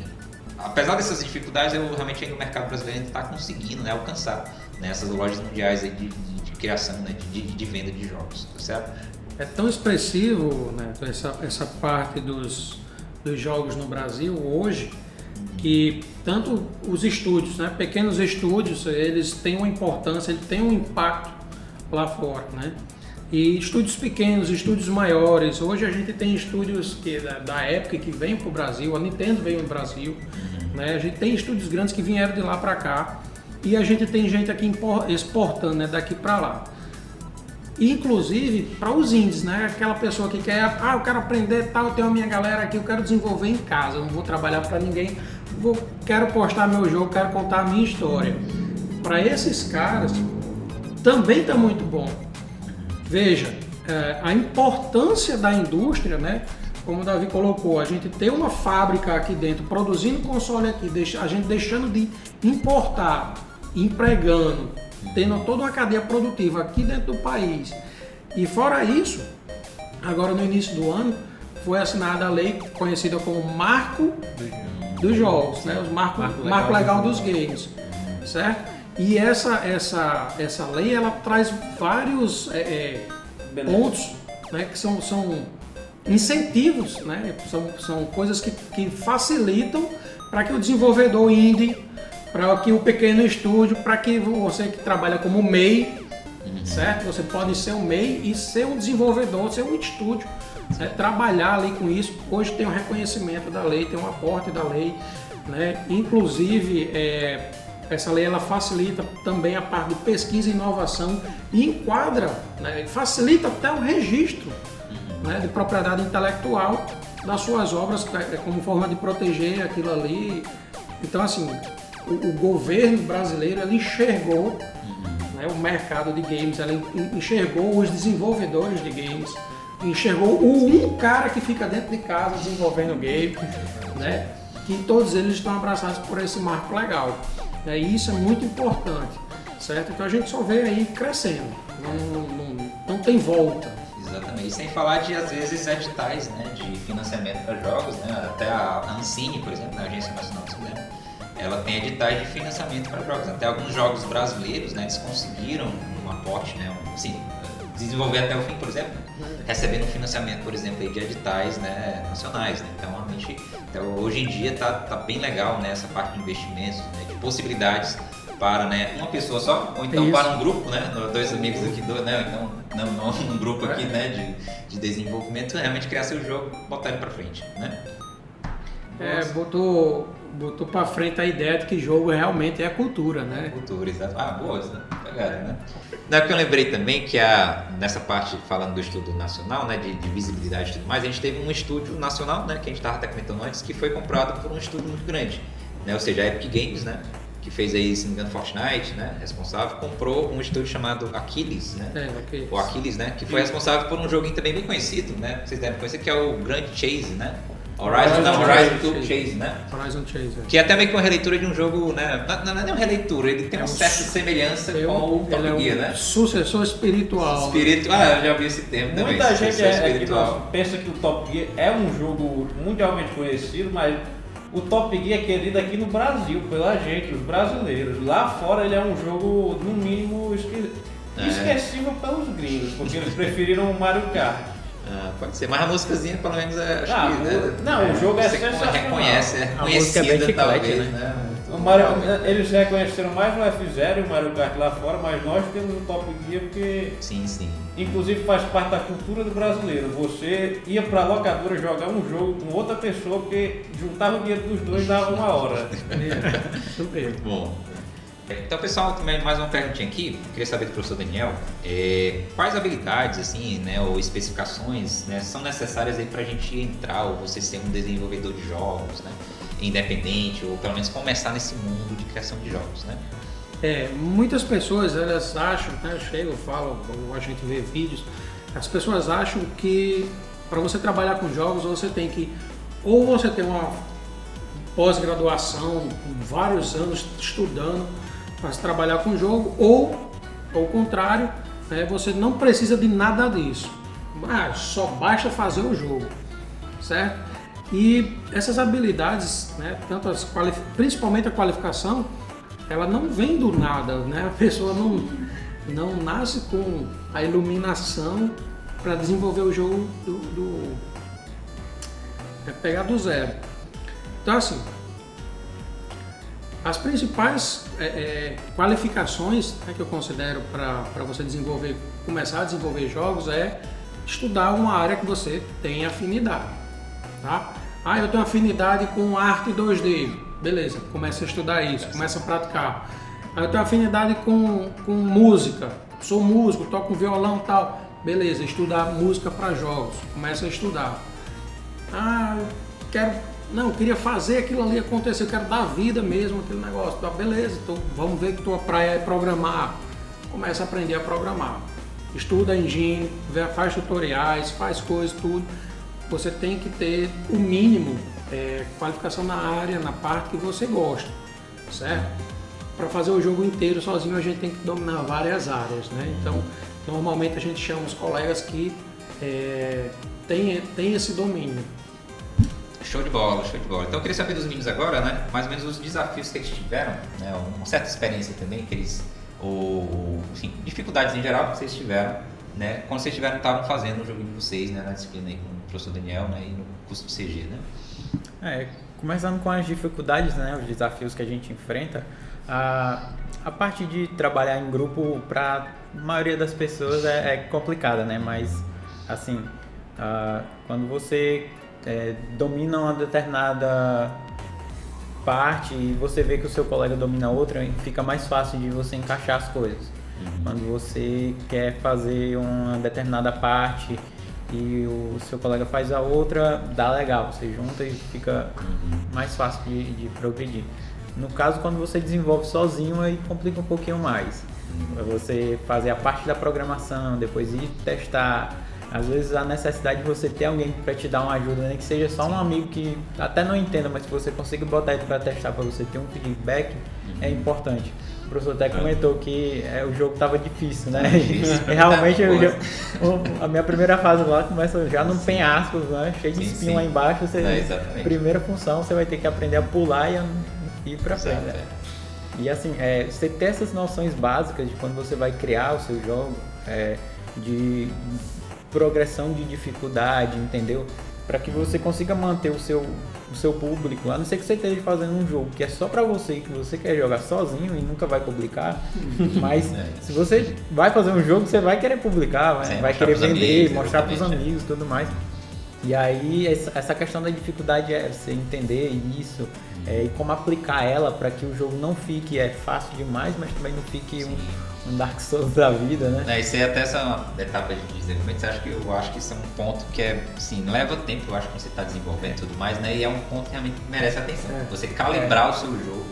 apesar dessas dificuldades, eu realmente ainda o mercado brasileiro está conseguindo, né, alcançar, né, essas lojas mundiais aí de criação, né, de venda de jogos, tá certo? É tão expressivo, né, essa parte dos jogos no Brasil hoje, que tanto os estúdios, né, pequenos estúdios, eles têm uma importância, eles têm um impacto lá fora, né? E estúdios pequenos, estúdios maiores, hoje a gente tem estúdios da época que vêm para o Brasil, a Nintendo veio no Brasil, né? A gente tem estúdios grandes que vieram de lá para cá e a gente tem gente aqui exportando, né, daqui para lá. Inclusive para os indies, né? Aquela pessoa que quer, eu quero aprender tal, eu tenho a minha galera aqui, eu quero desenvolver em casa, eu não vou trabalhar para ninguém, quero postar meu jogo, quero contar a minha história. Para esses caras também está muito bom. Veja, a importância da indústria, né? Como o Davi colocou, a gente ter uma fábrica aqui dentro, produzindo console aqui, a gente deixando de importar, empregando, tendo toda uma cadeia produtiva aqui dentro do país. E fora isso, agora no início do ano, foi assinada a lei conhecida como Marco dos Jogos, né? O Marco Legal dos Games, certo? E essa lei, ela traz vários pontos, né, que são incentivos, né, são coisas que facilitam para que o desenvolvedor indie, para que o pequeno estúdio, para que você que trabalha como MEI, certo? Você pode ser um MEI e ser um desenvolvedor, ser um estúdio, né, trabalhar ali com isso. Hoje tem um reconhecimento da lei, tem um aporte da lei, né? Inclusive essa lei ela facilita também a parte de pesquisa e inovação e enquadra, né, facilita até o registro, né, de propriedade intelectual das suas obras como forma de proteger aquilo ali. Então assim, o governo brasileiro ele enxergou, né, o mercado de games, ele enxergou os desenvolvedores de games, enxergou um cara que fica dentro de casa desenvolvendo game, né, que todos eles estão abraçados por esse marco legal. E isso é muito importante, certo? Então a gente só vê aí crescendo, não tem volta. Exatamente, e sem falar de, às vezes, editais, né, de financiamento para jogos, né? Até a Ancine, por exemplo, a Agência Nacional do Cinema, ela tem editais de financiamento para jogos. Até alguns jogos brasileiros, né, eles conseguiram um aporte, né, assim, desenvolver até o fim, por exemplo, recebendo financiamento, por exemplo, de editais, né, nacionais, né? Então, realmente, hoje em dia tá bem legal, né, essa parte de investimentos, né, de possibilidades para, né, uma pessoa só, ou então para um grupo, né, dois amigos aqui, né, então não um grupo aqui, né, de desenvolvimento, realmente criar seu jogo, botar ele para frente, né? Botou para frente a ideia de que jogo realmente é cultura, né? Cultura, exato. Boa, pegada, né? Não, que eu lembrei também que nessa parte, falando do estudo nacional, né, de visibilidade e tudo mais, a gente teve um estúdio nacional, né, que a gente estava até comentando antes, que foi comprado por um estúdio muito grande, né, ou seja, a Epic Games, né, que fez aí, se não me engano, Fortnite, né, responsável, comprou um estúdio chamado Aquiles, né, o Aquiles, né, que foi responsável por um joguinho também bem conhecido, né, vocês devem conhecer, que é o Grand Chase, né, Horizon Chase, né? Horizon Chase. Que é até meio que uma releitura de um jogo, né? Não é nem uma releitura, ele tem uma certa semelhança com o Top Gear, né? Sucessor espiritual. Eu já vi esse termo também. Muita gente espiritual. pensa que o Top Gear é um jogo mundialmente conhecido, mas o Top Gear é querido aqui no Brasil, pela gente, os brasileiros. Lá fora ele é um jogo, no mínimo, esquecível pelos gringos, porque eles preferiram o Mario Kart. Pode ser, mas a músicazinha pelo menos o jogo é você sensacional. reconhece, A música é bem reconhecida chiclete, talvez, né? Eles reconheceram mais o F0 e o Mario Kart lá fora, mas nós temos o Top Gear porque Sim. inclusive faz parte da cultura do brasileiro. Você ia pra locadora jogar um jogo com outra pessoa porque juntava o dinheiro dos dois e dava uma hora. Isso mesmo. Bom. Então, pessoal, também mais uma perguntinha aqui. Eu queria saber do professor Daniel, quais habilidades, assim, né, ou especificações, né, são necessárias aí para a gente entrar ou você ser um desenvolvedor de jogos, né, independente, ou pelo menos começar nesse mundo de criação de jogos, né? Muitas pessoas, elas acham, né, chegam, falam, ou a gente vê vídeos, as pessoas acham que para você trabalhar com jogos, você tem que, ou você tem uma pós-graduação, vários anos estudando para trabalhar com jogo, ou ao contrário, né, você não precisa de nada disso, só basta fazer o jogo, certo? E essas habilidades, né, principalmente a qualificação, ela não vem do nada, né? A pessoa não nasce com a iluminação para desenvolver o jogo pegar do zero. Então, assim, as principais qualificações, né, que eu considero para você começar a desenvolver jogos é estudar uma área que você tem afinidade, tá? Eu tenho afinidade com arte 2D, beleza, começa a estudar isso, começa a praticar. Eu tenho afinidade com música, sou músico, toco violão e tal, beleza, estudar música para jogos, começa a estudar. Eu queria fazer aquilo ali acontecer, eu quero dar vida mesmo aquele negócio. Beleza, então vamos ver que tua praia é programar. Começa a aprender a programar. Estuda engine, faz tutoriais, faz coisas, tudo. Você tem que ter o mínimo qualificação na área, na parte que você gosta, certo? Para fazer o jogo inteiro sozinho a gente tem que dominar várias áreas, né? Então, normalmente a gente chama os colegas que tem esse domínio. Show de bola. Então eu queria saber dos meninos agora, né, mais ou menos os desafios que eles tiveram, né, uma certa experiência também, que eles, enfim, dificuldades em geral que vocês tiveram, né, quando vocês estavam fazendo o jogo de vocês, né, na disciplina aí com o professor Daniel, né, e no curso de CG, né? Começando com as dificuldades, né, os desafios que a gente enfrenta, a parte de trabalhar em grupo para a maioria das pessoas é complicada, né, mas assim, quando você domina uma determinada parte e você vê que o seu colega domina outra, fica mais fácil de você encaixar as coisas. Quando você quer fazer uma determinada parte e o seu colega faz a outra, dá legal, você junta e fica mais fácil de progredir. No caso, quando você desenvolve sozinho, aí complica um pouquinho mais. Você fazer a parte da programação, depois ir testar. Às vezes a necessidade de você ter alguém para te dar uma ajuda, né? Que seja só um amigo que até não entenda, mas se você conseguir botar ele para testar, para você ter um feedback, é importante. O professor até comentou que o jogo estava difícil, né? E realmente a minha primeira fase lá começa já num penhasco, né? Cheio de espinho lá embaixo. Primeira função, você vai ter que aprender a pular e ir para frente. Né? E assim, você ter essas noções básicas de quando você vai criar o seu jogo, de progressão de dificuldade, entendeu? Para que você consiga manter o seu público, a não ser que você esteja fazendo um jogo que é só para você, que você quer jogar sozinho e nunca vai publicar, mas se você vai fazer um jogo, você vai querer publicar, vai querer vender, mostrar para os amigos e tudo mais. E aí essa questão da dificuldade é você entender isso e como aplicar ela para que o jogo não fique fácil demais, mas também não fique um Dark Souls da vida, né? Isso aí até essa etapa de desenvolvimento, eu acho que isso é um ponto que assim, leva tempo, eu acho que você está desenvolvendo e tudo mais, né? E é um ponto que realmente merece atenção. Você calibrar o seu jogo,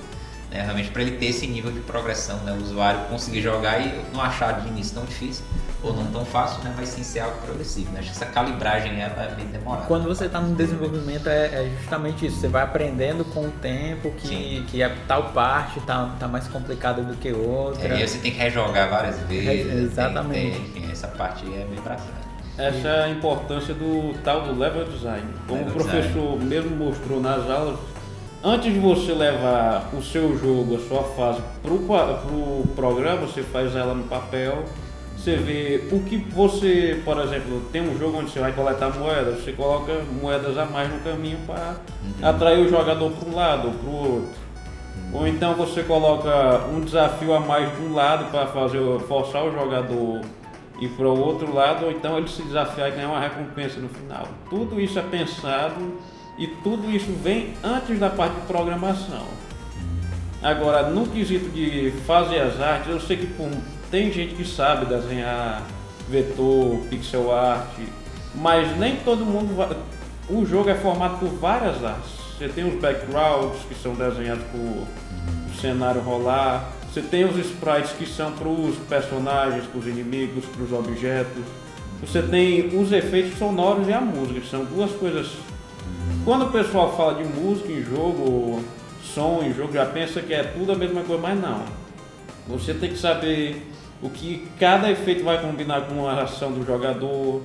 né? Realmente para ele ter esse nível de progressão, né? O usuário conseguir jogar e não achar de início tão difícil, ou não tão fácil, né? Mas sim ser algo progressivo, né? Acho que essa calibragem ela é bem demorada. Quando você está no desenvolvimento é justamente isso, você vai aprendendo com o tempo que a tal parte tá mais complicada do que outra. E aí você tem que rejogar várias vezes. Exatamente. Enfim, essa parte é meio braçada. Essa é a importância do tal do level design. Como o professor mesmo mostrou nas aulas, antes de você levar o seu jogo, a sua fase para o programa, você faz ela no papel, você vê o que você, por exemplo, tem um jogo onde você vai coletar moedas, você coloca moedas a mais no caminho para atrair o jogador para um lado ou para o outro. Ou então você coloca um desafio a mais de um lado para forçar o jogador ir para o outro lado, ou então ele se desafiar e ganhar uma recompensa no final. Tudo isso é pensado e tudo isso vem antes da parte de programação. Agora, no quesito de fazer as artes, eu sei que tem gente que sabe desenhar vetor, pixel art, mas nem todo mundo vai. O jogo é formado por várias artes. Você tem os backgrounds que são desenhados por o cenário rolar. Você tem os sprites que são para os personagens, para os inimigos, para os objetos. Você tem os efeitos sonoros e a música, que são duas coisas. Quando o pessoal fala de música em jogo, som em jogo, já pensa que é tudo a mesma coisa, mas não. Você tem que saber o que cada efeito vai combinar com a ação do jogador,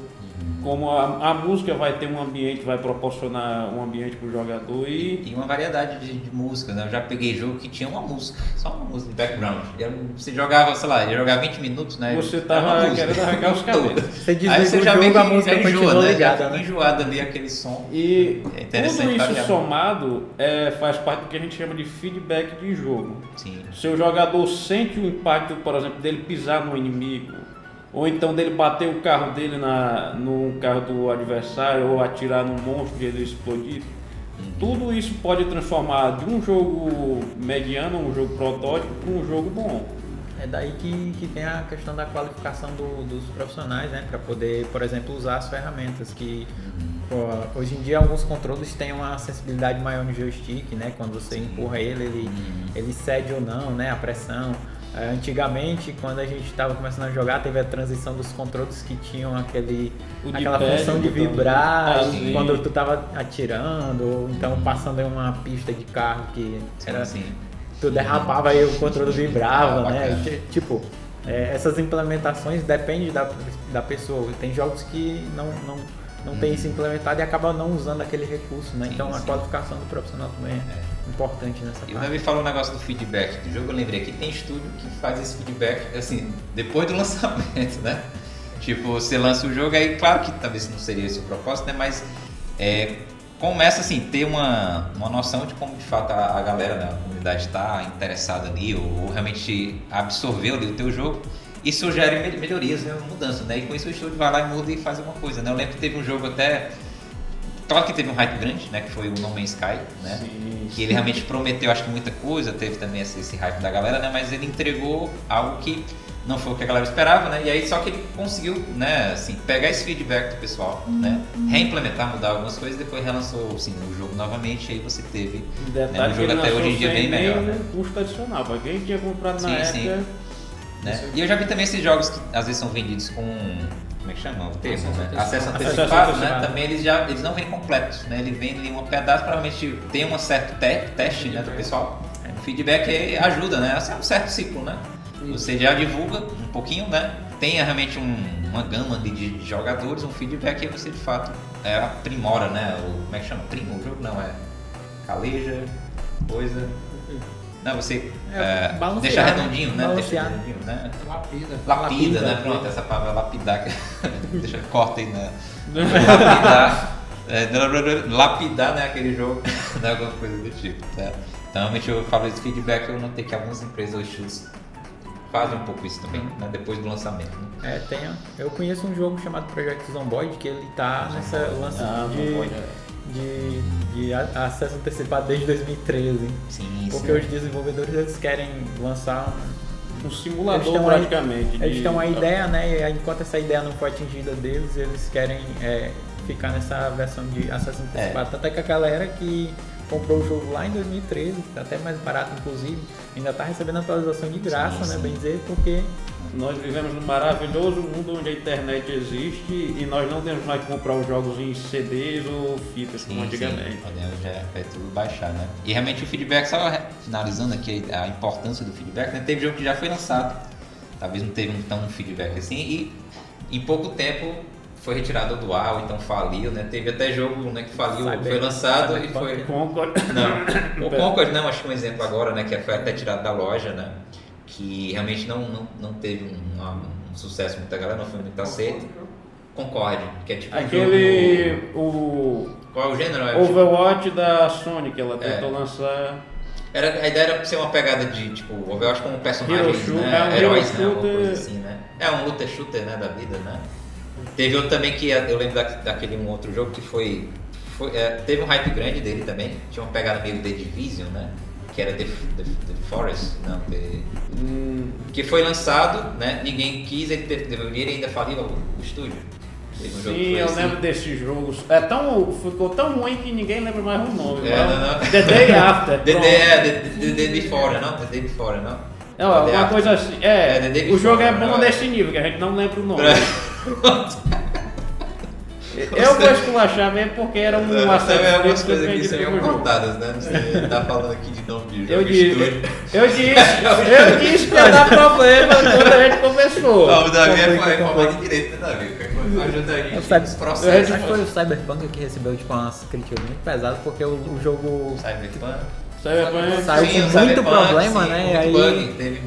como a música vai ter um ambiente, vai proporcionar um ambiente para o jogador e uma variedade de músicas, né? Eu já peguei jogo que tinha uma música, só uma música de background. Você jogava, sei lá, ia jogar 20 minutos, né? Você tava querendo arrancar os cabelos. Aí você já vê que a música enjoa, né? ligada, Já enjoado ali aquele som. E é tudo isso somado faz parte do que a gente chama de feedback de jogo. Sim. Seu jogador sente o impacto, por exemplo, dele pisar no inimigo, ou então dele bater o carro dele no carro do adversário, ou atirar num monstro e ele explodir. Tudo isso pode transformar de um jogo mediano, um jogo protótipo, para um jogo bom. É daí que tem a questão da qualificação dos profissionais, né? Para poder, por exemplo, usar as ferramentas que hoje em dia alguns controles têm uma sensibilidade maior no joystick, né? Quando você empurra ele cede ou não, né? A pressão. Antigamente, quando a gente estava começando a jogar, teve a transição dos controles que tinham aquela função de vibrar quando tu estava atirando, ou então passando em uma pista de carro que era assim, tu derrapava e o controle vibrava, né? Tipo, essas implementações dependem da pessoa. Tem jogos que não tem isso implementado e acaba não usando aquele recurso, né? Então a qualificação do profissional também é importante nessa parte. E o Davi falou um negócio do feedback do jogo, eu lembrei que tem estúdio que faz esse feedback, assim, depois do lançamento, né? Tipo, você lança o jogo, aí claro que talvez não seria esse o propósito, né? Mas começa assim, ter uma noção de como de fato a galera, né, a comunidade está interessada ali, ou realmente absorveu ali o teu jogo. Isso gera melhorias, né, mudanças, né? E com isso o estúdio vai lá e muda e faz alguma coisa, né? Eu lembro que teve um jogo até... Claro que teve um hype grande, né? Que foi o No Man's Sky, né? Sim. Que ele realmente prometeu, acho que muita coisa, teve também esse hype da galera, né? Mas ele entregou algo que não foi o que a galera esperava, né? E aí só que ele conseguiu, né? Assim, pegar esse feedback do pessoal, né? Reimplementar, mudar algumas coisas, depois relançou, assim, o jogo novamente, e aí você teve... Detalhe, né, o jogo até hoje em dia bem melhor, né? Custo adicional, para quem tinha comprado na época... Sim. Né? E eu já vi também esses jogos que às vezes são vendidos com, como é que chama o termo? Acesso antecipado, né? Também eles não vêm completos, né? Ele vem ali um pedaço para realmente ter um certo teste, né, do pessoal. O feedback ajuda, né? Assim, é um certo ciclo, né? Você já divulga um pouquinho, né? Tem realmente uma gama de jogadores, um feedback, e você de fato aprimora, né? Como é que chama? Prima o jogo? Não, caleja, coisa... Não, você deixa redondinho, né? Deixa redondinho, né? Lapida, né? Pronto, essa palavra lapidar. Deixa, corta aí, né? Lapidar, né? Aquele jogo, né? Alguma coisa do tipo, tá? Então, realmente eu falo esse feedback, eu notei que algumas empresas ou estudos fazem um pouco isso também, né? Depois do lançamento. Né? Eu conheço um jogo chamado Project Zomboid, que ele tá nessa lance de acesso antecipado desde 2013. Sim, porque os desenvolvedores eles querem lançar um simulador praticamente. Eles têm uma ideia, né? E enquanto essa ideia não for atingida deles, eles querem ficar nessa versão de acesso antecipado. Tanto é que a galera que comprou o jogo lá em 2013, até mais barato inclusive, ainda está recebendo atualização de graça, né? Bem dizer, porque Nós vivemos num maravilhoso mundo onde a internet existe e nós não temos mais que comprar os jogos em CDs ou fitas como antigamente. Podemos já é tudo baixar, né? E realmente o feedback, só finalizando aqui a importância do feedback, né? Teve jogo que já foi lançado, talvez não teve um feedback assim, e em pouco tempo foi retirado do ar, ou então faliu, né? Teve até jogo, né, que faliu, foi lançado e foi... Concord. Não, o Concord não, acho que um exemplo agora, né, que foi até tirado da loja, né? Que realmente não teve um sucesso muito da galera, não foi muito aceito. Concorde, que é tipo aquele... Qual é o gênero? Overwatch da Sony, que ela tentou lançar... A ideia era ser uma pegada de, tipo, Overwatch como personagens, né? Um Heróis, né? shooter. Uma coisa assim, né? É um luta shooter, né, da vida, né? Teve outro também que eu lembro daquele um outro jogo que teve um hype grande dele também, tinha uma pegada meio The Division, né? Que era The Forest, não, que foi lançado, né? Ninguém quis, ele teve o dinheiro e ainda faliu o estúdio. Sim, eu lembro desse jogo. Ficou tão ruim que ninguém lembra mais o nome. Não. The Day After. The Day Before, não? The Day Before, não? Não, alguma coisa assim. O jogo é bom nesse nível, que a gente não lembra o nome. Eu vou esculachar mesmo porque era um acerto. Algumas coisas que aqui seriam contadas, né? Você tá falando aqui de nome de jogo. Eu disse que ia dar problema quando a gente começou. O Davi é formado em direito, né, Davi? Ajuda a gente nos processos. Acho que foi o Cyberpunk que recebeu tipo, umas críticas muito pesadas porque o jogo saiu com muito problema, né? Aí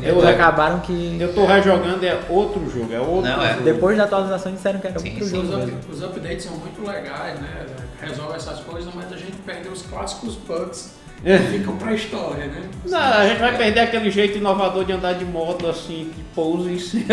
eles acabaram que... Eu tô rejogando, é outro jogo, jogo. Depois da atualização disseram que era outro jogo. Os updates são muito legais, né? Resolve essas coisas, mas a gente perde os clássicos bugs que ficam pra história, né? Não, a gente vai perder aquele jeito inovador de andar de moto assim, de pose em si.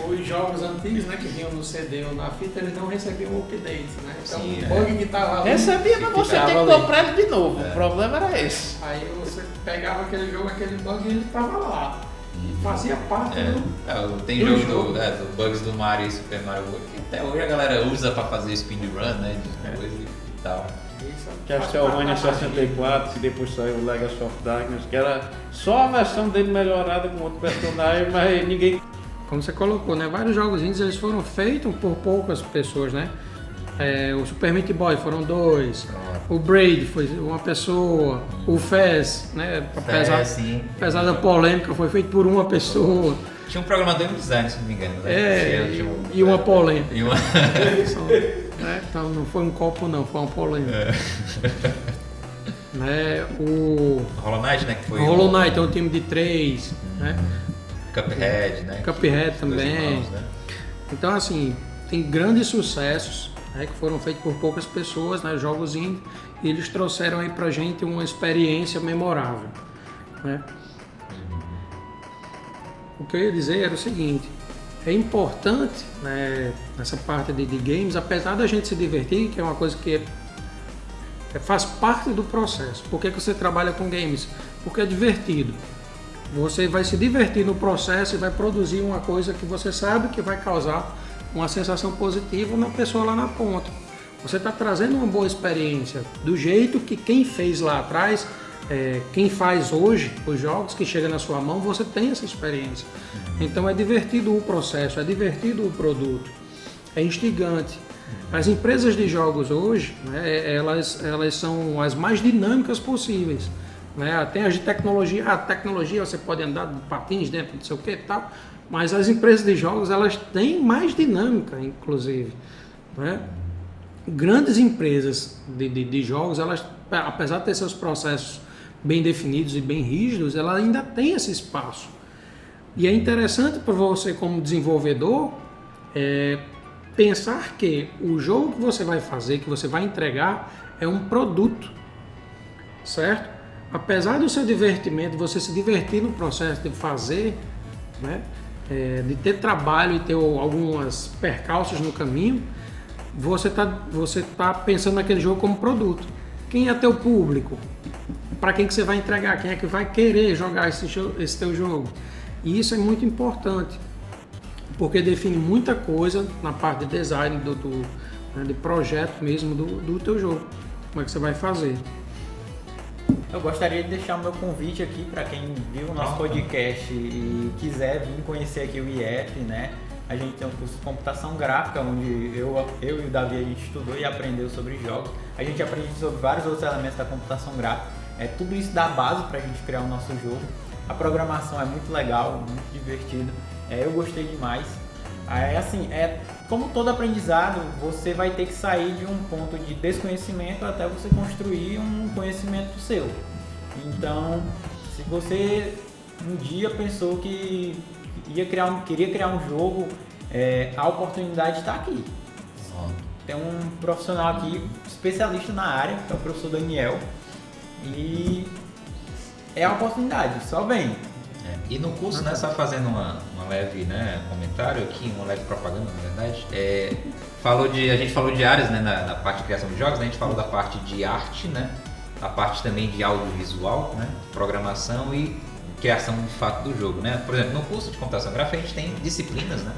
Os jogos antigos, né, que vinham no CD ou na fita, eles não recebiam updates, né? Então Sim, o bug que tava ali... Recebia, mas você tem que comprar ele de novo. O problema era esse. Aí você pegava aquele jogo, aquele bug e ele tava lá. E fazia parte do... Tem jogo do bugs do Mario e Super Mario World, que até hoje a galera usa pra fazer speedrun, né? De coisa e tal. Castlevania 64, que depois saiu o Legacy of Darkness, que era só a versão dele melhorada com outro personagem, mas ninguém... Como você colocou, né? Vários jogos indies eles foram feitos por poucas pessoas, né? O Super Meat Boy foram 2, o Braid foi uma pessoa, o Fez, né? Apesar da polêmica, foi feito por uma pessoa. Tinha um programador e um design, se não me engano. Né? E uma polêmica. Né? Então não foi um copo não, foi uma polêmica. Né? O Hollow Knight, né? Que foi Hollow Knight é um time de 3, né? Cuphead, né? Cuphead também. Irmãos, né? Então assim, tem grandes sucessos, né, que foram feitos por poucas pessoas, né, jogos indie, e eles trouxeram aí pra gente uma experiência memorável, né? O que eu ia dizer era o seguinte: é importante, né, nessa parte de games, apesar da gente se divertir, que é uma coisa que faz parte do processo. Por que você trabalha com games? Porque é divertido. Você vai se divertir no processo e vai produzir uma coisa que você sabe que vai causar uma sensação positiva na pessoa lá na ponta. Você está trazendo uma boa experiência, do jeito que quem fez lá atrás, quem faz hoje os jogos que chegam na sua mão, você tem essa experiência. Então é divertido o processo, é divertido o produto, é instigante. As empresas de jogos hoje, né, elas são as mais dinâmicas possíveis. Né? Tem as de tecnologia, a tecnologia você pode andar de patins dentro, não sei o que e tal, mas as empresas de jogos elas têm mais dinâmica, inclusive. Né? Grandes empresas de jogos, elas, apesar de ter seus processos bem definidos e bem rígidos, ela ainda tem esse espaço. E é interessante para você como desenvolvedor pensar que o jogo que você vai fazer, que você vai entregar, é um produto, certo? Apesar do seu divertimento, você se divertir no processo de fazer, né, de ter trabalho e ter algumas percalços no caminho, você tá pensando naquele jogo como produto. Quem é teu público? Para quem que você vai entregar? Quem é que vai querer jogar esse teu jogo? E isso é muito importante, porque define muita coisa na parte de design, né, de projeto mesmo do teu jogo. Como é que você vai fazer? Eu gostaria de deixar o meu convite aqui para quem viu o nosso podcast e quiser vir conhecer aqui o IF, né? A gente tem um curso de computação gráfica, onde eu e o Davi a gente estudou e aprendeu sobre jogos. A gente aprende sobre vários outros elementos da computação gráfica. Tudo isso dá base para a gente criar o nosso jogo. A programação é muito legal, muito divertido. Eu gostei demais. Como todo aprendizado, você vai ter que sair de um ponto de desconhecimento até você construir um conhecimento seu. Então, se você um dia pensou que queria criar um jogo, a oportunidade está aqui. Tem um profissional aqui, especialista na área, que é o professor Daniel, e é a oportunidade, só vem. E no curso, né, só fazendo uma leve, né, comentário aqui, uma leve propaganda, na verdade, a gente falou de áreas, né, na parte de criação de jogos, né, a gente falou da parte de arte, né, a parte também de audiovisual, né, programação e criação de fato do jogo, né. Por exemplo, no curso de computação gráfica a gente tem disciplinas, né,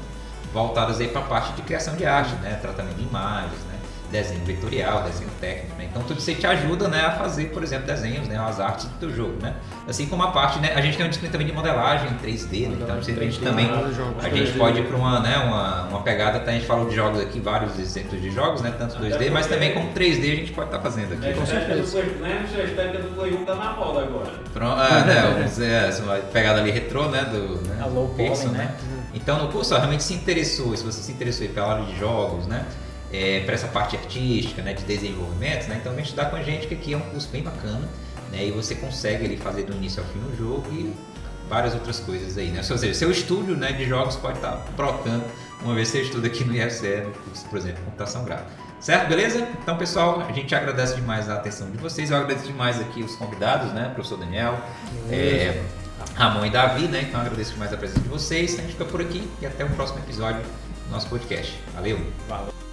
voltadas aí para a parte de criação de arte, né, tratamento de imagens, né, desenho vetorial, desenho técnico, né? Então tudo isso aí te ajuda, né, a fazer, por exemplo, desenhos, né, as artes do teu jogo, né? Assim como a parte, né, a gente tem uma disciplina também de modelagem 3D, né? Então a gente também pode ir para uma pegada, a gente falou de jogos aqui, vários exemplos de jogos, né, tanto 2D, mas também como 3D a gente pode estar fazendo aqui. Com certeza. A estética do Play 1 tá na moda agora. Essa pegada ali retrô, né, a low poly, né? Então no curso, realmente se interessou, se você se interessou pela área de jogos, né, para essa parte artística, né, de desenvolvimento, né, então vem estudar com a gente, que aqui é um curso bem bacana, né, e você consegue ali fazer do início ao fim o jogo e várias outras coisas aí, né, ou seja, seu estúdio, né, de jogos pode estar brotando uma vez que você estuda aqui no IFCE, no curso, por exemplo, computação gráfica. Certo? Beleza? Então, pessoal, a gente agradece demais a atenção de vocês, eu agradeço demais aqui os convidados, né, professor Daniel, Ramon e Davi, né, então agradeço demais a presença de vocês, a gente fica por aqui e até o próximo episódio do nosso podcast. Valeu! Valeu!